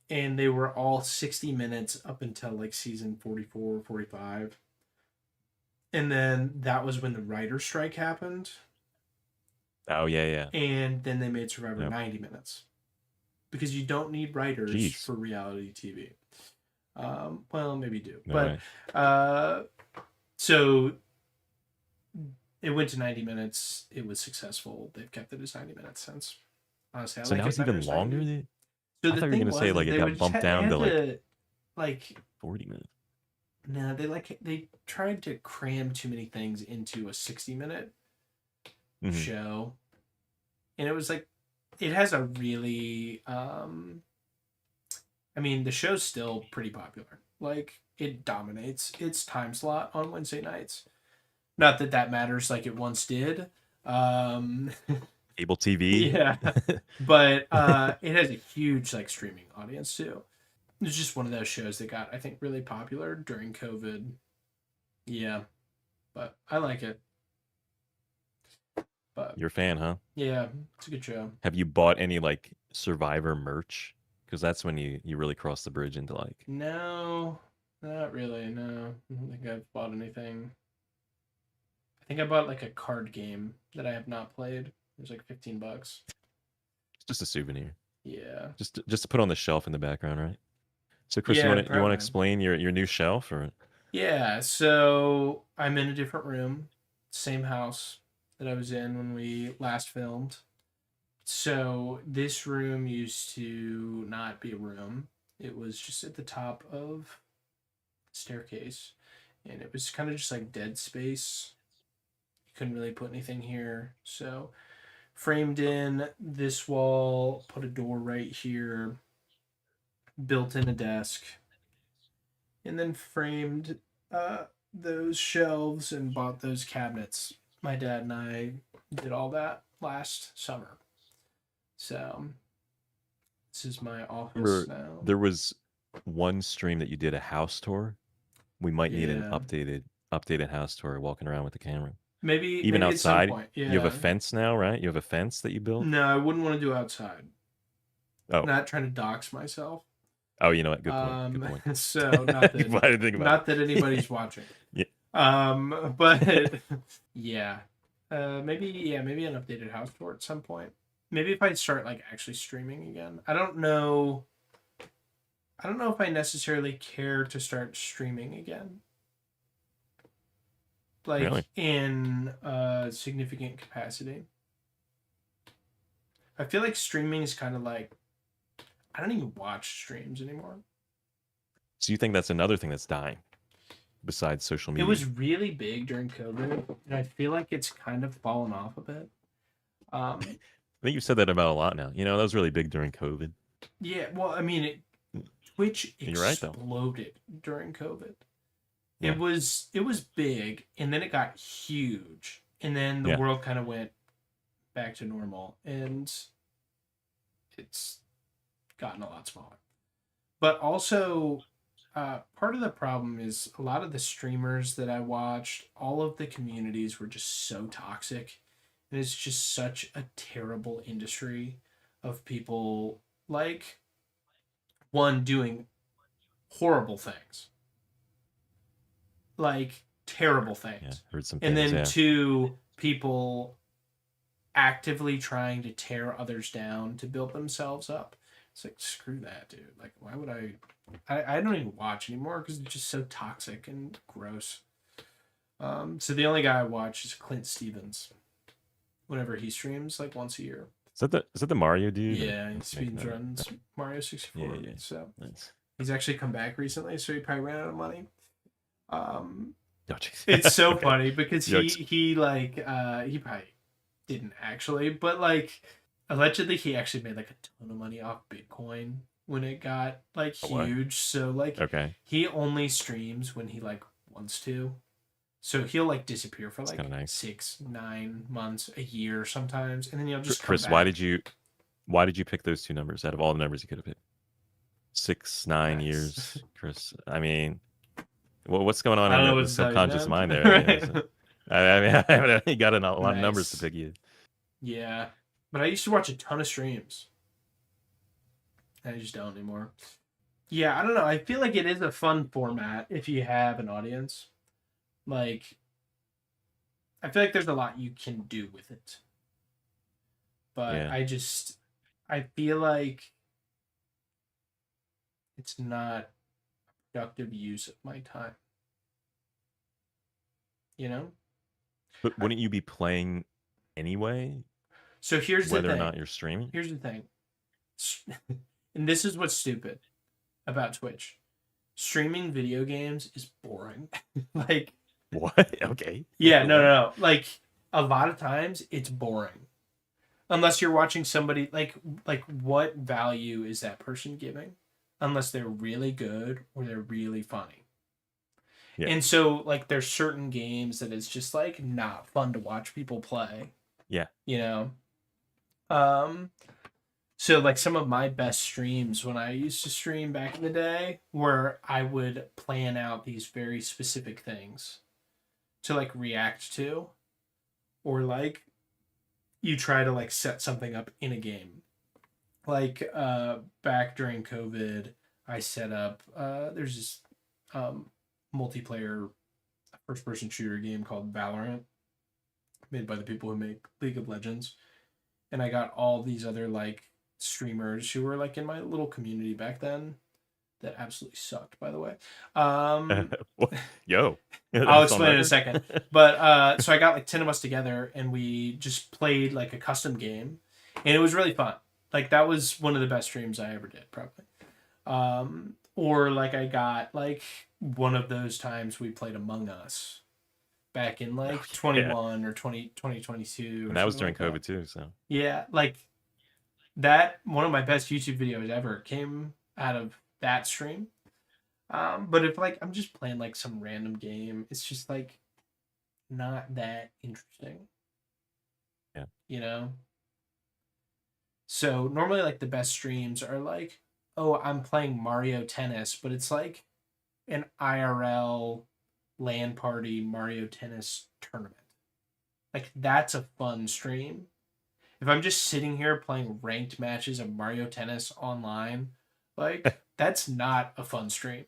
And they were all 60 minutes up until like season 44, 45. And then that was when the writer's strike happened. Oh, yeah. And then they made Survivor Yep. 90 minutes. Because you don't need writers Jeez. for reality TV. Well, maybe you do. No but way. so it went to 90 minutes. It was successful. They've kept it as 90 minutes since. Honestly, I So like now it it's better even as longer? 90. I So thought the you were thing going to was, say like it they got would bumped they down had to like like 40 minutes. no, they tried to cram too many things into a 60-minute Mhm. show, and it was like it has a really I mean, the show's still pretty popular. Like, it dominates its time slot on Wednesday nights. Not that that matters like it once did. Cable TV. Yeah, but it has a huge like streaming audience too. It's just one of those shows that got, I think, really popular during COVID. Yeah, but I like it. But You're a fan, huh? yeah, it's a good show. Have you bought any like Survivor merch? Because that's when you really cross the bridge into like. No, not really. No, I don't think I've bought anything. I think I bought like a card game that I have not played. It was like $15. It's just a souvenir. Yeah. Just to put on the shelf in the background, right? So Chris, Yeah, you want to probably. explain your new shelf or? Yeah, so I'm in a different room, same house that I was in when we last filmed. So this room used to not be a room. It was just at the top of the staircase. And it was kind of just like dead space. You couldn't really put anything here. So framed in this wall, put a door right here, built in a desk, and then framed those shelves and bought those cabinets. My dad and I did all that last summer. So this is my office Remember, now. there was one stream that you did a house tour. We might need an Yeah. updated house tour, walking around with the camera. Maybe Even maybe at some outside, point. you have a Yeah. fence now, right? You have a fence that you built. No, I wouldn't want to do outside. Oh, Not trying to dox myself. oh, you know what? Good point. Good point. So not that I didn't think about not that anybody's watching. Yeah. But yeah. Maybe an updated house tour at some point. Maybe if I start like actually streaming again. I don't know if I necessarily care to start streaming again. Like Really? in significant capacity. I feel like streaming is kind of like I don't even watch streams anymore. So you think that's another thing that's dying besides social media? It was really big during COVID, and I feel like it's kind of fallen off a bit. I think you've said that about a lot now. You know, that was really big during COVID. Yeah, well, I mean, Twitch You're right, though. exploded during COVID. Yeah. It was big, and then it got huge, and then the Yeah. world kind of went back to normal, and it's gotten a lot smaller. But also, part of the problem is a lot of the streamers that I watched, all of the communities were just so toxic. And it's just such a terrible industry of people, like, one, doing horrible things. Like, terrible things. Yeah, heard some And things, then yeah. two, people actively trying to tear others down to build themselves up. It's like, screw that, dude. Like, why would I don't even watch anymore because it's just so toxic and gross. So the only guy I watch is Clint Stevens. Whenever he streams, like once a year. Is that the Mario dude? Yeah, he speedruns Mario 64. Yeah. So Nice. he's actually come back recently, so he probably ran out of money. Oh, jeez. It's so Okay. funny because Jokes. he probably didn't actually, but like allegedly he actually made like a ton of money off Bitcoin when it got like What? huge. So like Okay, he only streams when he like wants to. So he'll like disappear for it's kind like of nice. 6, 9 months, a year sometimes, and then he'll just come Chris, why back. did you pick those two numbers out of all the numbers you could have picked? 6, 9 years, Nice. Chris. I mean, what's going on I in don't know the what to tell you, subconscious man. mind there? Right. I mean, I haven't got a lot of numbers to Nice. pick you. Yeah. But I used to watch a ton of streams. I just don't anymore. Yeah, I don't know. I feel like it is a fun format if you have an audience. Like, I feel like there's a lot you can do with it. But Yeah. I feel like it's not productive use of my time. You know? But wouldn't you be playing anyway, So here's the whether or thing. not you're streaming? Here's the thing. And this is what's stupid about Twitch. Streaming video games is boring. Like, What? Okay. yeah, What? no. Like, a lot of times it's boring. Unless you're watching somebody like what value is that person giving? Unless they're really good or they're really funny. Yeah. And so like there's certain games that it's just like not fun to watch people play. Yeah. You know? So like some of my best streams when I used to stream back in the day where I would plan out these very specific things to like react to, or like you try to like set something up in a game. Like back during COVID, I set up there's this multiplayer first person shooter game called Valorant, made by the people who make League of Legends. And I got all these other like streamers who were like in my little community back then that absolutely sucked, by the way. Yo. I'll That's on explain in a record? second. But so I got like 10 of us together and we just played like a custom game, and it was really fun. Like that was one of the best streams I ever did, probably. Or like I got like one of those times we played Among Us back in like Yeah. 21 or 2022 or And that was something during like that. COVID too, so. Yeah, like that one of my best YouTube videos ever came out of that stream. But if like I'm just playing like some random game, it's just like not that interesting, Yeah. you know? So normally like the best streams are like, oh, I'm playing Mario Tennis, but it's like an IRL LAN party Mario Tennis tournament. Like that's a fun stream. If I'm just sitting here playing ranked matches of Mario Tennis online, like that's not a fun stream.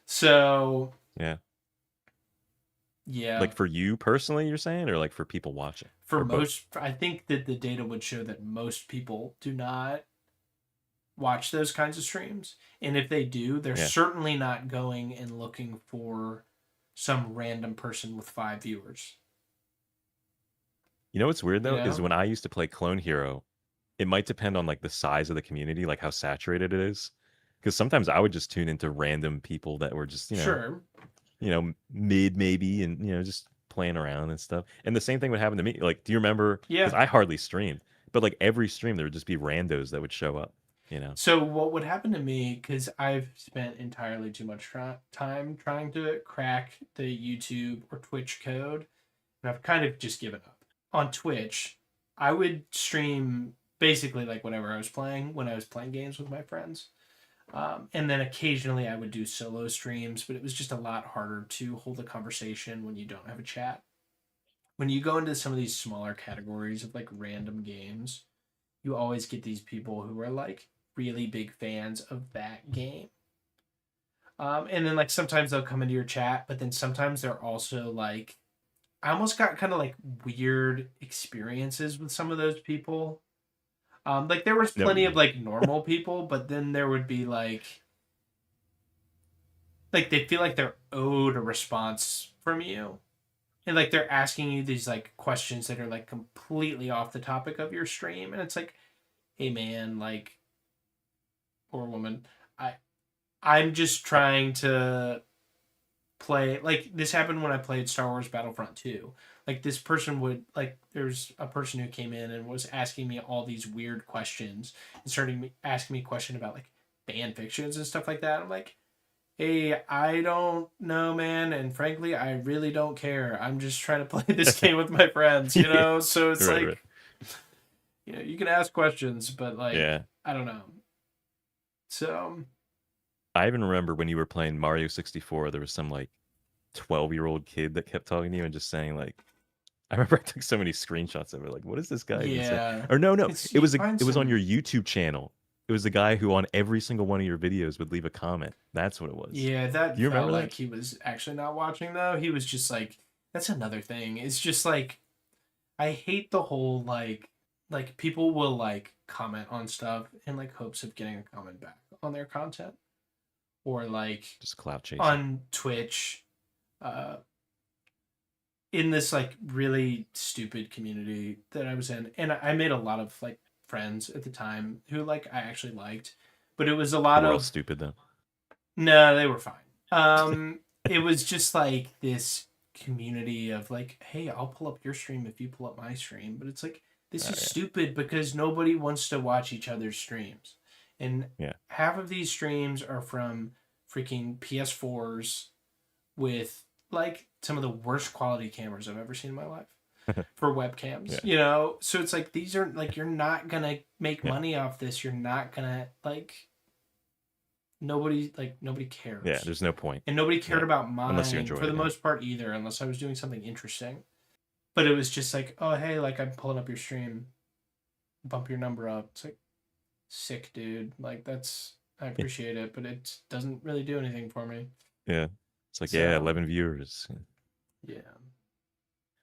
So Yeah. yeah, Like for you personally, you're saying, or like for people watching? for Or both? most, I think that the data would show that most people do not watch those kinds of streams. And if they do, they're Yeah. certainly not going and looking for some random person with 5 viewers. You know what's weird You though is know? when I used to play Clone Hero, it might depend on like the size of the community, like how saturated it is. Because sometimes I would just tune into random people that were just, Sure. mid maybe, and just playing around and stuff. And the same thing would happen to me. Like, do you remember? Because Yeah. I hardly streamed, but like every stream there would just be randos that would show up. So what would happen to me, because I've spent entirely too much time trying to crack the YouTube or Twitch code, and I've kind of just given up. On Twitch, I would stream basically like whatever I was playing when I was playing games with my friends. And then occasionally I would do solo streams, but it was just a lot harder to hold a conversation when you don't have a chat. When you go into some of these smaller categories of like random games, you always get these people who are like really big fans of that game. And then like sometimes they'll come into your chat, but then sometimes they're also like, I almost got kind of like weird experiences with some of those people. Like there was Know what plenty you of mean? like normal people, but then there would be like they feel like they're owed a response from you. And like they're asking you these like questions that are like completely off the topic of your stream. And it's like, hey man, like, or woman, I'm just trying to play. Like this happened when I played Star Wars Battlefront 2. Like this person would like there's a person who came in and was asking me all these weird questions and starting asking me a question about like fan fictions and stuff like that. I'm like, hey, I don't know, man, and frankly, I really don't care. I'm just trying to play this game with my friends, you Yeah. know? So it's Right, right. like, you know, you can ask questions, but like, Yeah. I don't know. So, I even remember when you were playing Mario 64, there was some like 12-year-old kid that kept talking to you and just saying like, I remember I took so many screenshots of it. Like, what is this guy even saying? yeah. Or no, It's, it you was find it was on your some, YouTube channel. It was the guy who on every single one of your videos would leave a comment. That's what it was. yeah, Do that you felt remember that? like he was actually not watching, though. He was just like, that's another thing. It's just like, I hate the whole like people will like comment on stuff in like hopes of getting a comment back on their content, or like Just clout chasing. on Twitch, uh in this like really stupid community that I was in, and I made a lot of like friends at the time who like I actually liked, but it was a They lot were all of stupid though. no, they were fine. It was just like this community of like, hey, I'll pull up your stream if you pull up my stream, but it's like this Oh is yeah. stupid because nobody wants to watch each other's streams, and Yeah. half of these streams are from freaking PS4s with like some of the worst quality cameras I've ever seen in my life for webcams, Yeah. you know? So it's like these are like you're not gonna make Yeah. money off this. You're not gonna like nobody Yeah. cares. There's no point. And nobody cared Yeah. about Unless you mine enjoy for the it. Yeah. most part either, unless I was doing something interesting. But it was just like, oh hey, like I'm pulling up your stream, bump your number up. It's like sick, dude. Like that's I appreciate it, but it doesn't really do anything for me. Yeah. It's like, yeah, So 11 viewers. yeah.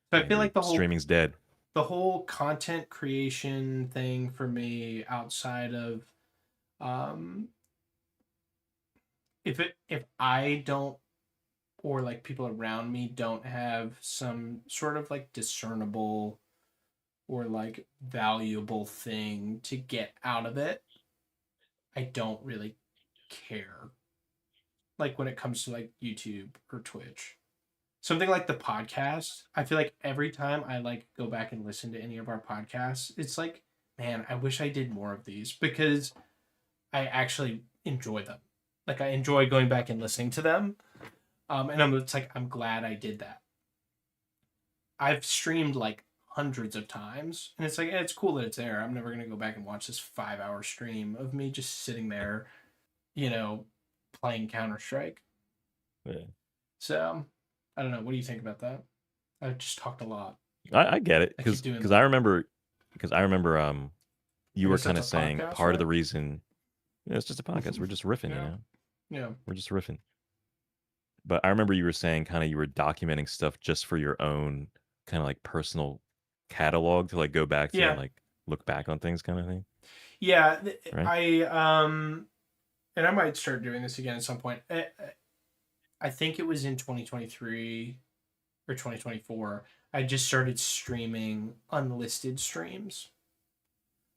So I And feel your like the whole streaming's dead. content creation thing for me outside of um if I don't or like people around me don't have some sort of like discernible or like valuable thing to get out of it, I don't really care. Like when it comes to like YouTube or Twitch. Something like the podcast, I feel like every time I like go back and listen to any of our podcasts, it's like, man, I wish I did more of these because I actually enjoy them. Like I enjoy going back and listening to them. And it's like I'm glad I did that. I've streamed like hundreds of times, and it's like it's cool that it's there. I'm never gonna go back and watch this 5 hour stream of me just sitting there, you know, playing Counter Strike. Yeah. So I don't know. What do you think about that? I've just talked a lot. I get it I keep because doing because that. I remember I you were guess kind that's of a saying podcast, part of right? the reason. Yeah, it's just a podcast. We're just riffing, Yeah. Yeah. We're just riffing. But I remember you were saying kind of you were documenting stuff just for your own kind of like personal catalog to like go back to and Yeah. like look back on things kind of thing, Yeah. right? And I might start doing this again at some point. I think it was in 2023 or 2024. I just started streaming unlisted streams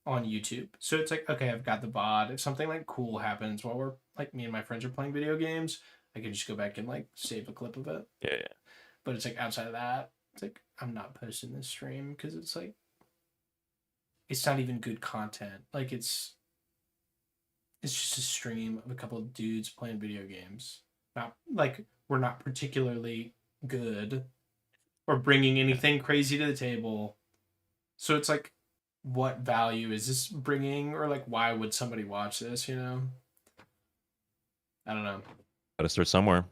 on YouTube. So it's like, okay, I've got the VOD. If something like cool happens while we're like me and my friends are playing video games, I can just go back and like save a clip of it. Yeah, yeah. But it's like outside of that, it's like I'm not posting this stream because it's like it's not even good content. Like it's just a stream of a couple of dudes playing video games. Not like we're not particularly good or bringing anything crazy to the table. So it's like, what value is this bringing, or like, why would somebody watch this? You know, I don't know. Got to start somewhere.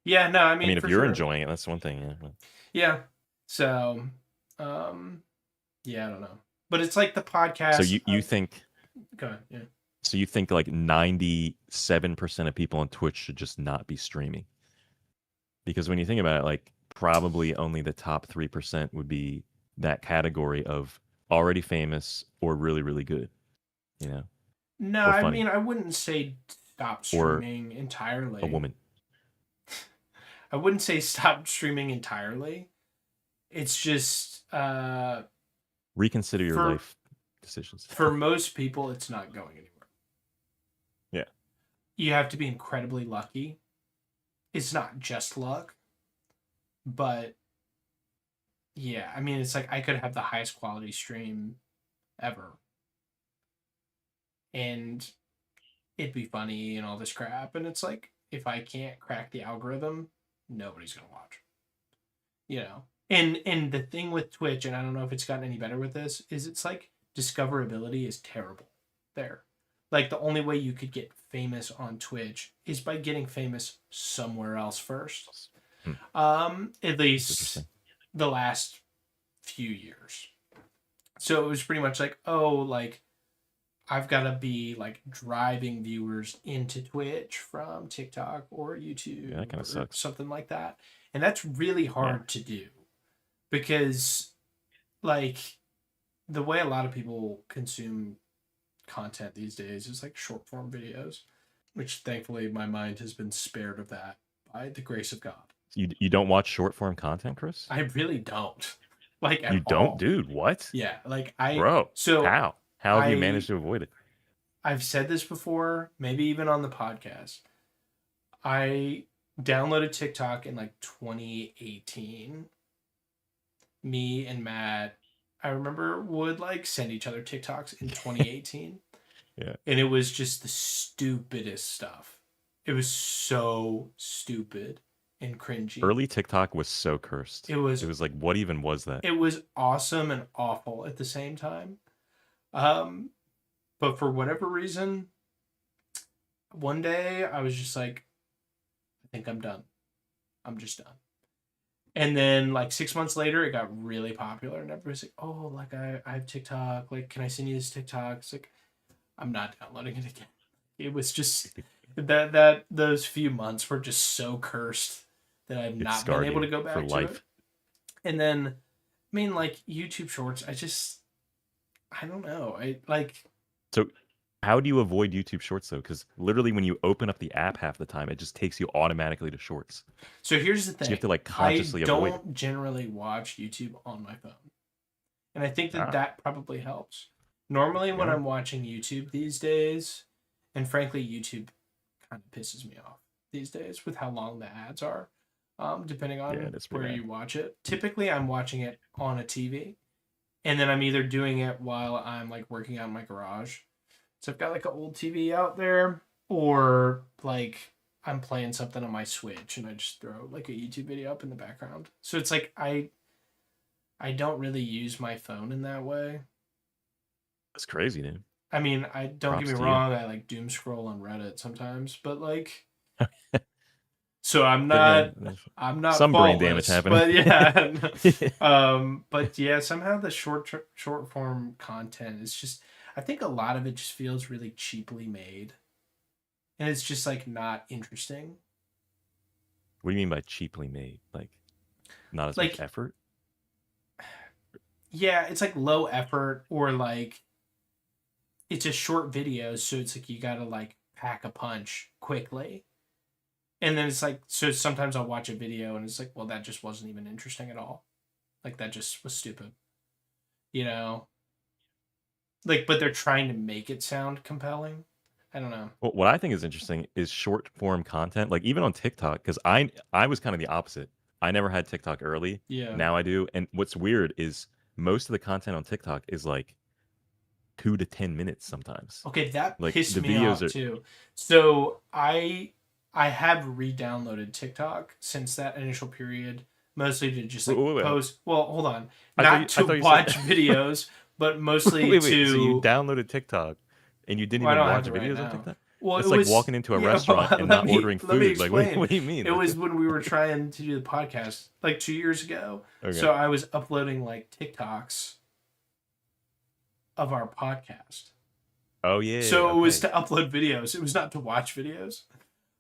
Yeah, no, I I mean mean, if for you're sure. enjoying it, that's one thing. Yeah. Yeah. So, um, yeah, I don't know, but it's like the So podcast. you think Go ahead. Yeah. so you think like 97% of people on Twitch should just not be streaming? Because when you think about it, like probably only the top 3% would be that category of already famous or really, really good, you know, No, or I funny, mean I wouldn't say stop or streaming a entirely. woman. I wouldn't say stop streaming entirely. It's just Reconsider your for life decisions. most people, it's not going anywhere. Yeah. You have to be incredibly lucky. It's not just luck, but yeah, I mean, it's like I could have the highest quality stream ever, and it'd be funny and all this crap. And it's like, if I can't crack the algorithm, nobody's gonna watch. You know. And the thing with Twitch, and I don't know if it's gotten any better with this, is it's like discoverability is terrible there. Like the only way you could get famous on Twitch is by getting famous somewhere else first. At least the last few years. So it was pretty much like, oh, like I've got to be like driving viewers into Twitch from TikTok or YouTube Yeah, that kind or of sucks. something like that. And that's really hard to do because like the way a lot of people consume content these days is like short form videos, which thankfully my mind has been spared of that by the grace of God. You don't watch short form content, Chris? I really don't. Like at You don't, all. dude? What? Yeah, like Bro, how have you managed to avoid it? I've said this before, maybe even on the podcast. I downloaded TikTok in like 2018. Me and Matt, I remember, would like send each other TikToks in 2018. Yeah. And it was just the stupidest stuff. It was so stupid and cringy. Early TikTok was so cursed. It was like, what even was that? It was awesome and awful at the same time. But for whatever reason, one day I was just like, I think I'm done. I'm just done. And then like 6 months later, it got really popular, and everybody's like, "Oh, like I have TikTok. Like, can I send you this TikTok?" It's like, I'm not downloading it again. It was just that those few months were just so cursed that I've not been able to go back for to life. it. And then, I mean, like YouTube Shorts, I don't know. So how do you avoid YouTube Shorts though? Because literally when you open up the app half the time, it just takes you automatically to Shorts. So here's the thing. So you have to like consciously avoid it. I don't generally watch YouTube on my phone. And I think that probably helps. Normally when I'm watching YouTube these days, and frankly YouTube kind of pisses me off these days with how long the ads are, depending on where you watch it. Typically I'm watching it on a TV, and then I'm either doing it while I'm like working out in my garage. So I've got like an old TV out there, or like I'm playing something on my Switch and I just throw like a YouTube video up in the background. So it's like I don't really use my phone in that way. That's crazy, dude. I mean, I don't get me wrong, I like doom scroll on Reddit sometimes, but like so I'm not some brain damage happening. But yeah. But yeah, somehow the short form content is just, I think a lot of it just feels really cheaply made. And it's just like not interesting. What do you mean by cheaply made? Like not as much effort? Yeah, it's like low effort, or like it's a short video, so it's like you gotta like pack a punch quickly. And then it's like, so sometimes I'll watch a video and it's like, well, that just wasn't even interesting at all. Like that just was stupid. You know? Like, but they're trying to make it sound compelling. I don't know. Well, what I think is interesting is short form content. Like even on TikTok, because I was kind of the opposite. I never had TikTok early. Yeah. Now I do. And what's weird is most of the content on TikTok is like 2 to 10 minutes sometimes. Okay, that like, pissed me off too. So I have re-downloaded TikTok since that initial period, mostly to just like post. Well, hold on, not to watch videos, but mostly to. So you downloaded TikTok and you didn't even watch videos on TikTok? Well, it's like walking into a restaurant and not ordering food. Like, what do you mean? It was when we were trying to do the podcast like 2 years ago. Okay. So I was uploading like TikToks of our podcast. Oh yeah. So it was to upload videos. It was not to watch videos.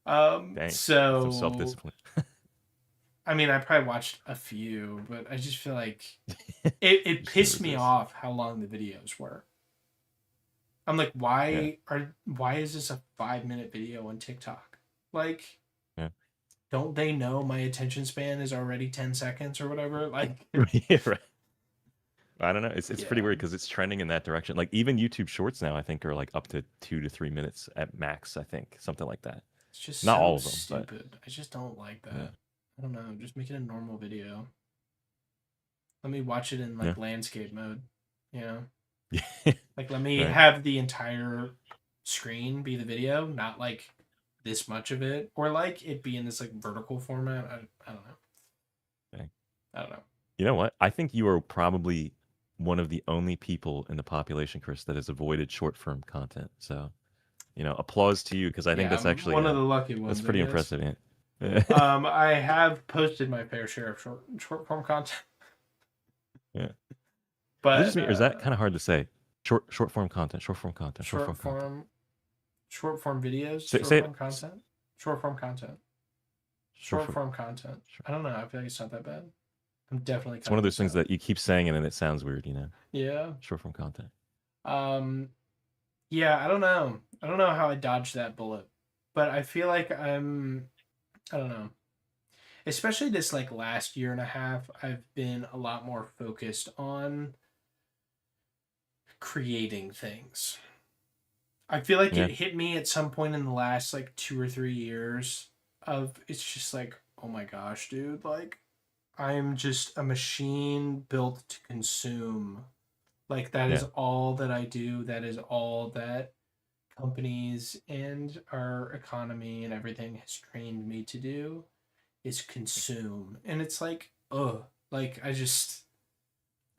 Dang. So some self-discipline. I mean, I probably watched a few, but I just feel like it pissed me off how long the videos were. I'm like, why is this a 5-minute video on TikTok? Like, don't they know my attention span is already 10 seconds or whatever? Like, yeah, right. I don't know. It's pretty weird because it's trending in that direction. Like even YouTube Shorts now, I think are like up to 2 to 3 minutes at max. I think something like that. It's just not so all of them. Stupid. But... I just don't like that. Yeah. I don't know. Just make it a normal video. Let me watch it in like landscape mode. You know. Like let me have the entire screen be the video, not like this much of it, or like it be in this like vertical format. I don't know. Okay. I don't know. You know what? I think you are probably one of the only people in the population, Chris, that has avoided short form content. So, applause to you because I think Yeah, that's I'm actually one of the lucky that's ones, I pretty guess. impressive. Yeah. I have posted my fair share of short form content, Yeah. Is it just but me, or is that kind of hard to say? Short form content, short form content, short form short content. form short form videos, Say short it. form content, short form content, Short short form. form content. I don't know. I feel like it's not that bad. I'm definitely It's one of cutting those this things out. that you keep saying and then it sounds weird. Yeah. Short form content. Um. Yeah. I don't know. I don't know how I dodged that bullet, but I feel like I'm. I don't know. Especially this like last year and a half, I've been a lot more focused on creating things. I feel like Yeah. it hit me at some point in the last like 2 or 3 years of it's just like, oh my gosh, dude, like I am just a machine built to consume. Like that is Yeah. all that I do. That is all that companies and our economy and everything has trained me to do is consume. And it's like, ugh, like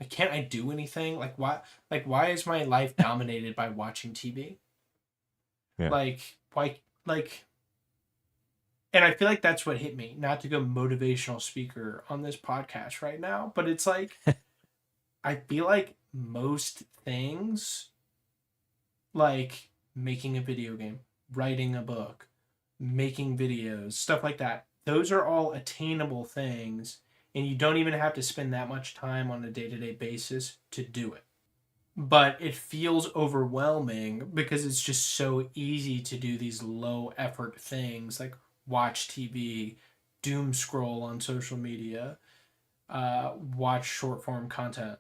can't I do anything? Like why is my life dominated by watching TV? Yeah. Like why like and I feel like that's what hit me. Not to go motivational speaker on this podcast right now, but it's like I feel like most things like making a video game, writing a book, making videos, stuff like that. Those are all attainable things and you don't even have to spend that much time on a day-to-day basis to do it. But it feels overwhelming because it's just so easy to do these low effort things like watch TV, doom scroll on social media, watch short form content,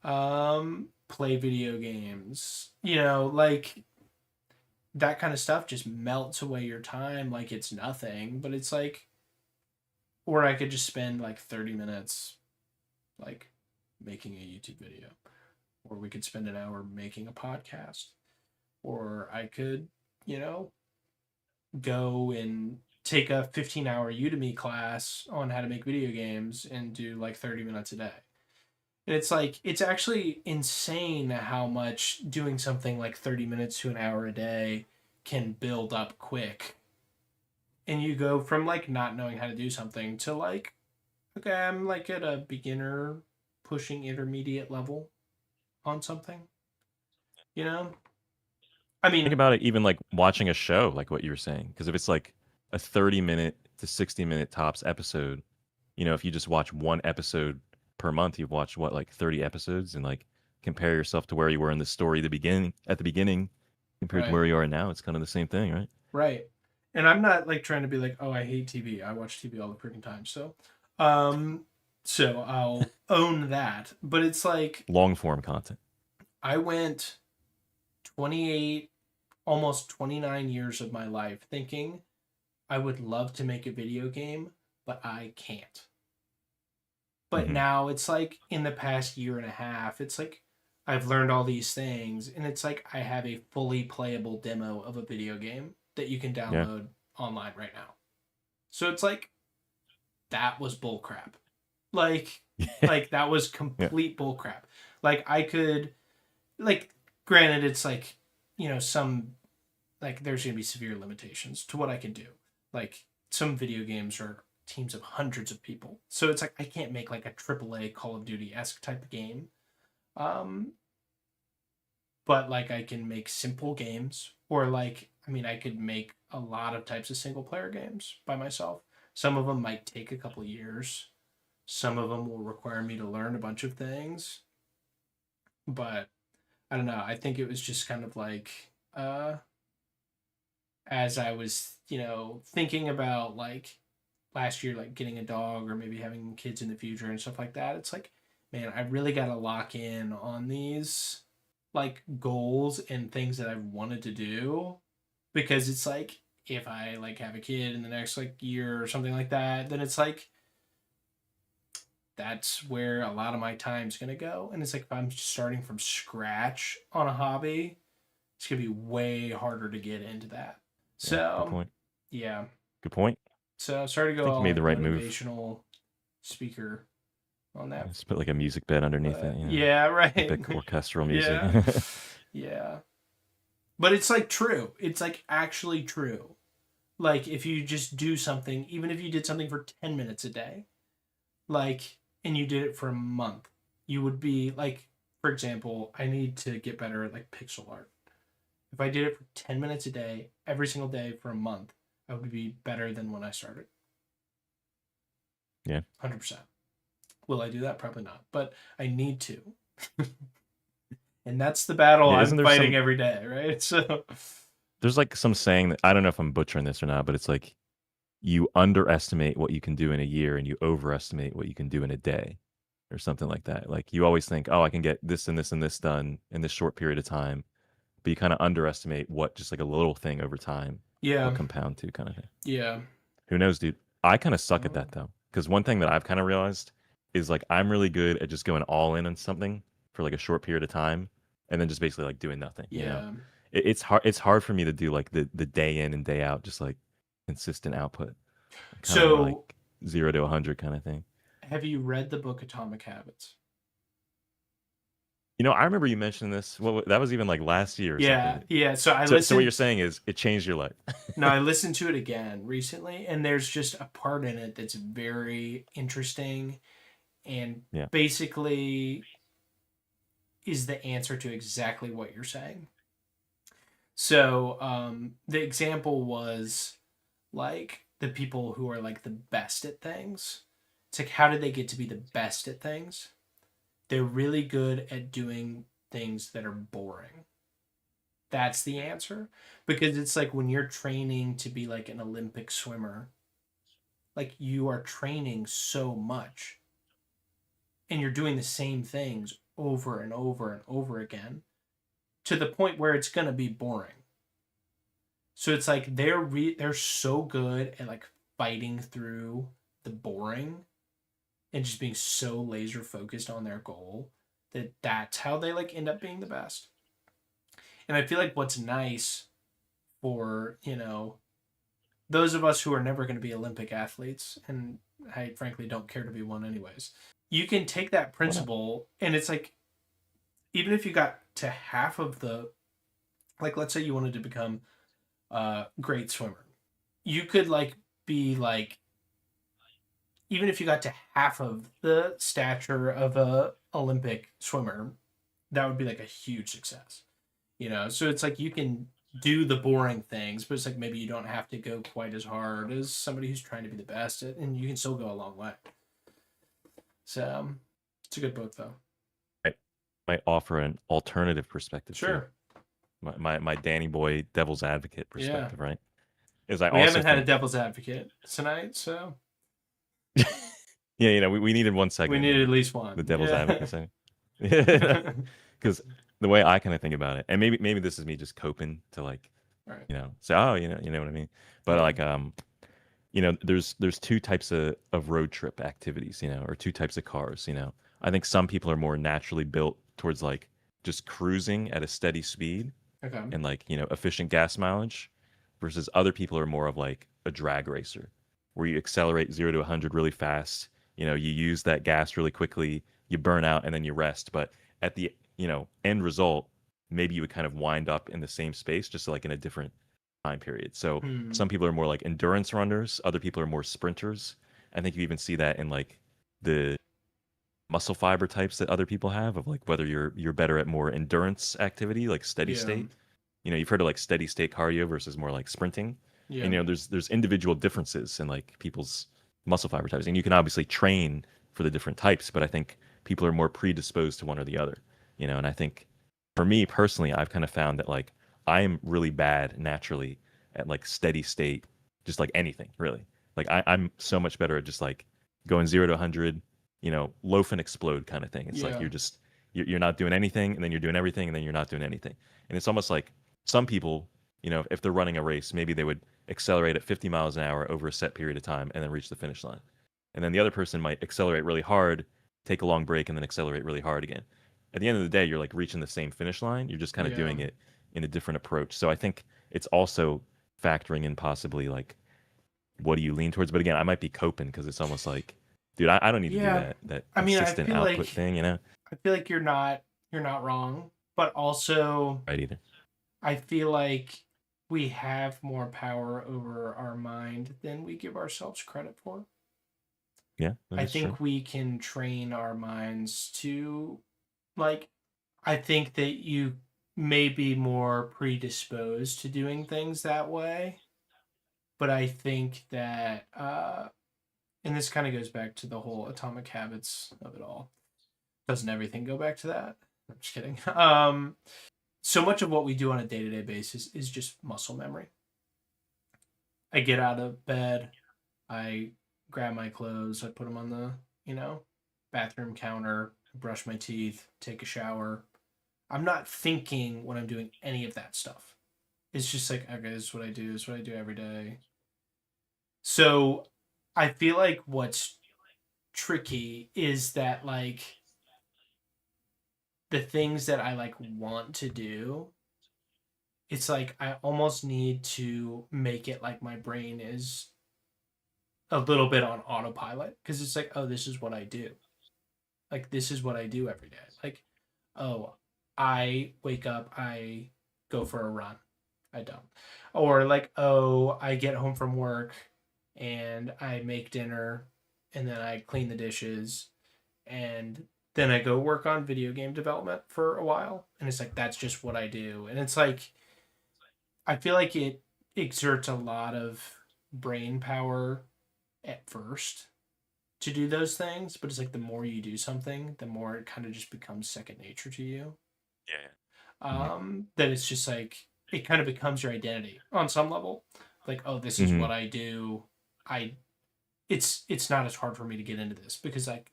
play video games. Like that kind of stuff just melts away your time like it's nothing. But it's like, or I could just spend like 30 minutes like making a YouTube video, or we could spend an hour making a podcast, or I could, you know, go and take a 15-hour Udemy class on how to make video games and do like 30 minutes a day. And it's like, it's actually insane how much doing something like 30 minutes to an hour a day can build up quick. And you go from like not knowing how to do something to like, okay, I'm like at a beginner pushing intermediate level on something, you know? I Think mean, about it, even like watching a show, like what you were saying. Because if it's like a 30-minute to 60-minute tops episode, if you just watch one episode per month, you've watched what, like 30 episodes, and like compare yourself to where you were in the story at the beginning compared to right, where you are now, it's kind of the same thing, right? right. And I'm not like trying to be like, oh, I hate TV. I watch TV all the freaking time. Um, so I'll own that. But it's like Long form content. I went 28, almost 29 years of my life thinking I would love to make a video game, but I can't. But Hmm. now it's like in the past year and a half, it's like I've learned all these things, and it's like I have a fully playable demo of a video game that you can Yeah. download online right now. So it's like that was bullcrap. Like that was Yeah. complete bullcrap. Like I could, like, granted, it's like, some, like there's gonna be severe limitations to what I can do. Like some video games are teams of hundreds of people, so it's like I can't make like a AAA Call of Duty esque type of game. Um, but like I can make simple games, or like I mean I could make a lot of types of single player games by myself. Some of them might take a couple years. Some of them will require me to learn a bunch of things. But I don't know. I think it was just kind of like as I was, thinking about like last year, like getting a dog or maybe having kids in the future and stuff like that. It's like, man, I really got to lock in on these like goals and things that I've wanted to do, because it's like if I like have a kid in the next like year or something like that, then it's like that's where a lot of my time's gonna go. And it's like if I'm starting from scratch on a hobby, It's going to be way harder to get into that. Yeah, good So, point. yeah. Good point. So, sorry to I go think you all made like the right move. motivational speaker on that. Just put like a music bed underneath it, Yeah, right. epic orchestral music. Yeah. Yeah. But it's like true. It's like actually true. Like if you just do something, even if you did something for 10 minutes a day, like, and you did it for a month, you would be like, for example, I need to get better at like pixel art. If I did it for 10 minutes a day, every single day for a month, I would be better than when I started. Yeah. 100%. Will I do that? Probably not. But I need to. And that's the battle I'm fighting every day, right? So there's like some saying that I don't know if I'm butchering this or not, but it's like you underestimate what you can do in a year and you overestimate what you can do in a day or something like that. Like you always think, oh, I can get this and this and this done in this short period of time. But you kind of underestimate what just like a little thing over time will compound to, kind of thing. Yeah. Who knows, dude? I kind of suck at that though. Because one thing that I've kind of realized is like I'm really good at just going all in on something for like a short period of time and then just basically like doing nothing. Yeah. You know? It's hard for me to do like the day in and day out, just like consistent output. So like 0 to 100 kind of thing. Have you read the book Atomic Habits? You know, I remember you mentioning this. Well, that was even like last year or something. Yeah. So So what you're saying is it changed your life. No, I listened to it again recently, and there's just a part in it that's very interesting and basically is the answer to exactly what you're saying. So the example was like the people who are like the best at things. It's like, how did they get to be the best at things? They're really good at doing things that are boring. That's the answer. Because it's like when you're training to be like an Olympic swimmer, like you are training so much and you're doing the same things over and over and over again to the point where it's going to be boring. So it's like they're so good at like fighting through the boring and just being so laser focused on their goal that's how they like end up being the best. And I feel like what's nice for, those of us who are never going to be Olympic athletes, and I frankly don't care to be one anyways, you can take that principle and it's like, even if you got to half of the, like, let's say you wanted to become a great swimmer, you could like be like, even if you got to half of the stature of a Olympic swimmer, that would be like a huge success. So it's like you can do the boring things, but it's like maybe you don't have to go quite as hard as somebody who's trying to be the best at, and you can still go a long way. So it's a good book though. I might offer an alternative perspective. Sure. My Danny Boy devil's advocate perspective, right? We haven't had a devil's advocate tonight, so yeah, we needed one segment. We needed at least one. The devil's advocate segment. Because the way I kind of think about it, and maybe this is me just coping to like, say, oh, you know what I mean. But like, there's two types of road trip activities, or two types of cars. I think some people are more naturally built towards like just cruising at a steady speed, and like efficient gas mileage, versus other people are more of like a drag racer, where you accelerate 0 to 100 really fast. You use that gas really quickly, you burn out, and then you rest. But at the end result, maybe you would kind of wind up in the same space, just like in a different time period. So some people are more like endurance runners, other people are more sprinters. I think you even see that in like the muscle fiber types that other people have, of like whether you're better at more endurance activity, like steady state. You've heard of like steady state cardio versus more like sprinting. And there's individual differences in like people's muscle fiber types, and you can obviously train for the different types, but I think people are more predisposed to one or the other. And I think for me personally, I've kind of found that like I am really bad naturally at like steady state, just like anything really. Like I'm so much better at just like going 0 to 100, loaf and explode kind of thing. It's like you're not doing anything, and then you're doing everything, and then you're not doing anything. And it's almost like some people, if they're running a race, maybe they would accelerate at 50 miles an hour over a set period of time and then reach the finish line. And then the other person might accelerate really hard, take a long break, and then accelerate really hard again. At the end of the day, you're like reaching the same finish line. You're just kind of doing it in a different approach. So I think it's also factoring in possibly like what do you lean towards. But again, I might be coping because it's almost like, dude, I don't need to do Yeah. that I mean, consistent output thing, you know? I feel like you're not wrong, but also Right either. I feel like we have more power over our mind than we give ourselves credit for. Yeah, I that's true. think we can train our minds to, like, I think that you may be more predisposed to doing things that way, but I think that, and this kind of goes back to the whole atomic habits of it all. Doesn't everything go back to that? I'm just kidding. So much of what we do on a day-to-day basis is just muscle memory. I get out of bed, I grab my clothes, I put them on the, bathroom counter, brush my teeth, take a shower. I'm not thinking when I'm doing any of that stuff. It's just like, okay, this is what I do, this is what I do every day. So I feel like what's tricky is that, like, the things that I like want to do, it's like I almost need to make it like my brain is a little bit on autopilot, because it's like, oh, this is what I do. Like, this is what I do every day. Like, oh, I wake up, I go for a run. I don't. Or like, oh, I get home from work and I make dinner and then I clean the dishes and then I go work on video game development for a while. And it's like, that's just what I do. And it's like, I feel like it exerts a lot of brain power at first to do those things, but it's like the more you do something, the more it kind of just becomes second nature to you. Yeah. Mm-hmm. That it's just like it kind of becomes your identity on some level. Like, oh, this is Mm-hmm. what I do. I it's not as hard for me to get into this because I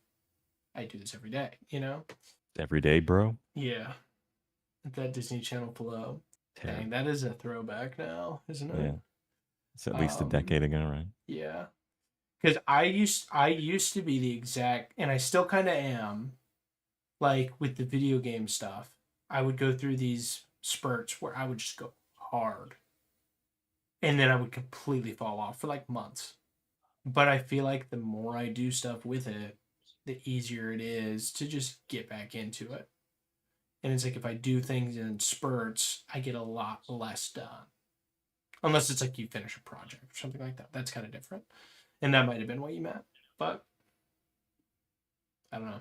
do this every day, you know? Every day, bro. Yeah. That Disney Channel flow. Terrible. Dang, that is a throwback now, isn't it? Yeah. It's at least a decade ago, right? Yeah. Because I used to be the exact, and I still kind of am, like with the video game stuff. I would go through these spurts where I would just go hard, and then I would completely fall off for like months. But I feel like the more I do stuff with it, the easier it is to just get back into it. And it's like if I do things in spurts, I get a lot less done. Unless it's like you finish a project or something like that. That's kind of different. And that might have been what you meant. But I don't know.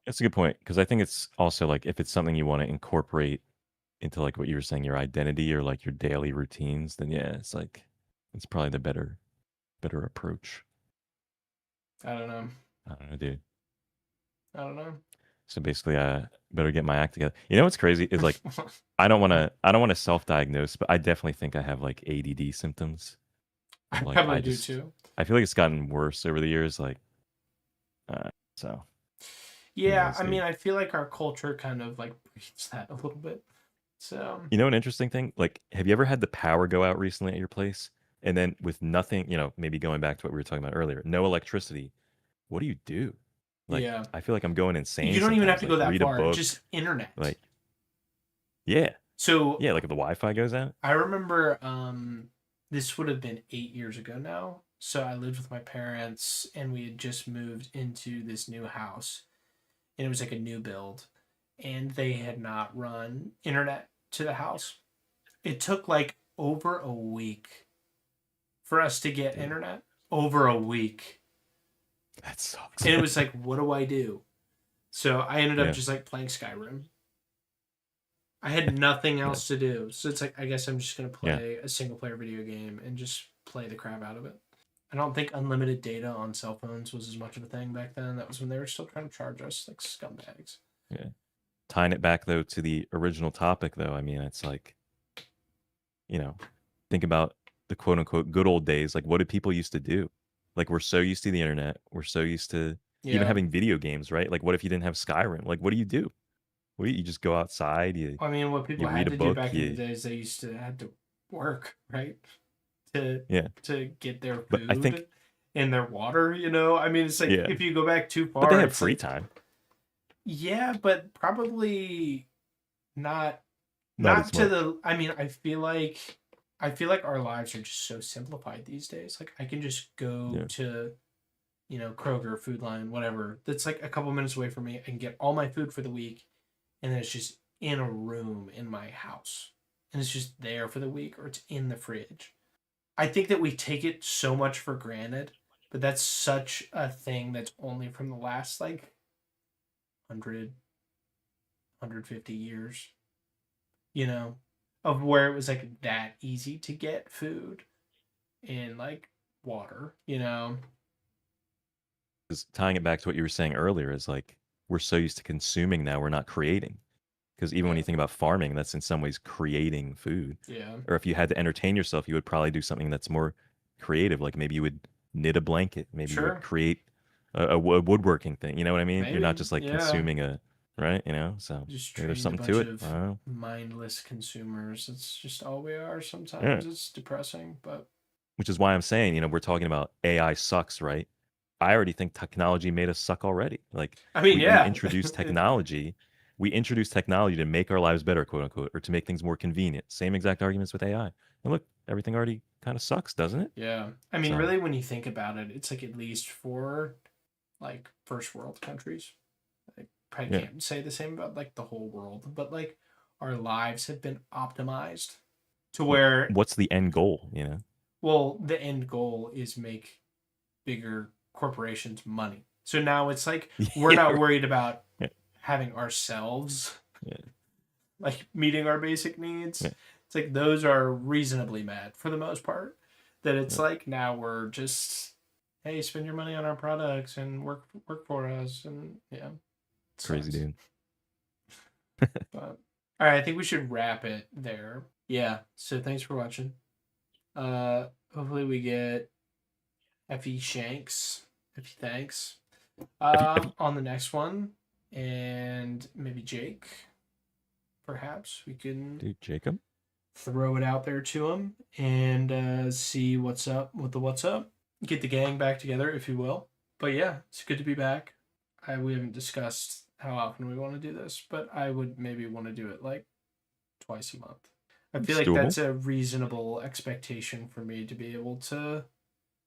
That's a good point because I think it's also like if it's something you want to incorporate into like what you were saying, your identity or like your daily routines, then yeah, it's like it's probably the better approach. I don't know. I don't know, dude. I don't know. So basically, I better get my act together. You know what's crazy is like I don't want to self-diagnose, but I definitely think I have like ADD symptoms. I Like probably do too. I feel like it's gotten worse over the years. Like, so who Yeah, knows, I mean, dude? I feel like our culture kind of like breeds that a little bit. So, You know, an interesting thing. Like, have you ever had the power go out recently at your place, and then with nothing, you know, maybe going back to what we were talking about earlier, no electricity. What do you do? Like, yeah. I feel like I'm going insane You don't even have sometimes. to Like, go that read a far, book. just internet. Like, yeah, So, yeah. Like if the Wi-Fi goes out. I remember this would have been 8 years ago now. So, I lived with my parents and we had just moved into this new house. And it was like a new build. And they had not run internet to the house. It took like over a week for us to get Dude, internet. Over a week. that sucks. And it was like, what do I do? So I ended up Yeah, just like playing Skyrim. I had nothing yeah, else to do. So it's like, I guess I'm just going to yeah. play a single player video game and just play the crap out of it. I don't think unlimited data on cell phones was as much of a thing back then. That was when they were still trying to charge us like scumbags. Yeah. Tying it back though to the original topic, though, I mean, it's like, you know, think about the quote unquote good old days. Like, what did people used to do? Like, we're so used to the internet. We're so used to even Yeah. having video games, right? Like, what if you didn't have Skyrim? Like, what do you do? What do you just go outside? I mean, what You people read had a to do book. back in the days, they used to had to work, right? To Yeah. to get their But I think food and their water, you know? I mean, it's like yeah, if you go back too but they far, had it's free like time. yeah, but probably not Not as Not to much. the, I mean, I feel like our lives are just so simplified these days. Like I can just go Yeah. to, you know, Kroger, Food Line, whatever. That's like a couple minutes away from me. I can get all my food for the week, and then it's just in a room in my house, and it's just there for the week, or it's in the fridge. I think that we take it so much for granted, but that's such a thing that's only from the last like 150 years, you know, of where it was like that easy to get food and like water, you know. Because tying it back to what you were saying earlier is like we're so used to consuming now, we're not creating. Because even when Yeah. you think about farming, that's in some ways creating food. Yeah. Or if you had to entertain yourself, you would probably do something that's more creative. Like maybe you would knit a blanket. Maybe you would Sure. create a woodworking thing. You know what I mean? You're not Maybe. just like Yeah. consuming a, right? You know? So Just maybe there's trained a something bunch to it. of I don't know. mindless consumers. It's just all we are Yeah. sometimes. It's depressing, but Which is why I'm saying, we're talking about AI sucks, right? I already think technology made us suck already. Like I mean, we yeah. introduced technology, we introduced technology to make our lives better, quote unquote, or to make things more convenient. Same exact arguments with AI. And look, everything already kind of sucks, doesn't it? Yeah. I mean, So really, when you think about it, it's like at least for like first world countries. I probably yeah. can't say the same about like the whole world, but like our lives have been optimized to where, What's the end goal, well, the end goal is make bigger corporations money. So now it's like we're Yeah, not worried about yeah, having ourselves yeah, like meeting our basic needs. yeah, It's like those are reasonably met for the most part. That it's yeah. like now we're just, hey, spend your money on our products and work for us, and yeah, it Crazy sucks. dude. But all right, I think we should wrap it there. Yeah. So thanks for watching. Hopefully we get Fe Shanks. Fe thanks. If you, On the next one, and maybe Jake. Perhaps we can dude, Jacob. throw it out there to him and see what's up with the what's up. Get the gang back together, if you will. But yeah, it's good to be back. We haven't discussed how often we want to do this, but I would maybe want to do it like twice a month. I feel It's like doable. that's a reasonable expectation for me to be able to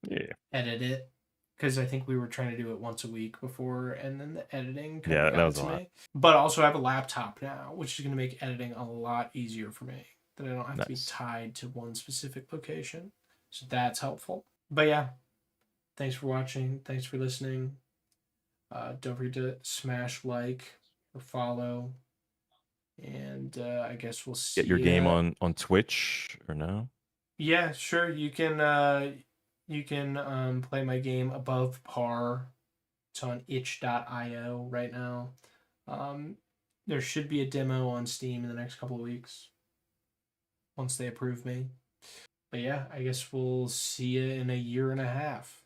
Yeah. edit it, because I think we were trying to do it once a week before, and then the editing kind of Yeah, that got was a to lot. me. But also, I have a laptop now, which is going to make editing a lot easier for me. That I don't have to be Nice. tied to one specific location, so that's helpful. But yeah, thanks for watching. Thanks for listening. Don't forget to smash like or follow, and I guess we'll see Get your game you. on Twitch or no? Yeah, sure. You can play my game Above Par. It's on itch.io right now. Um, there should be a demo on Steam in the next couple of weeks once they approve me. But yeah, I guess we'll see you in a year and a half.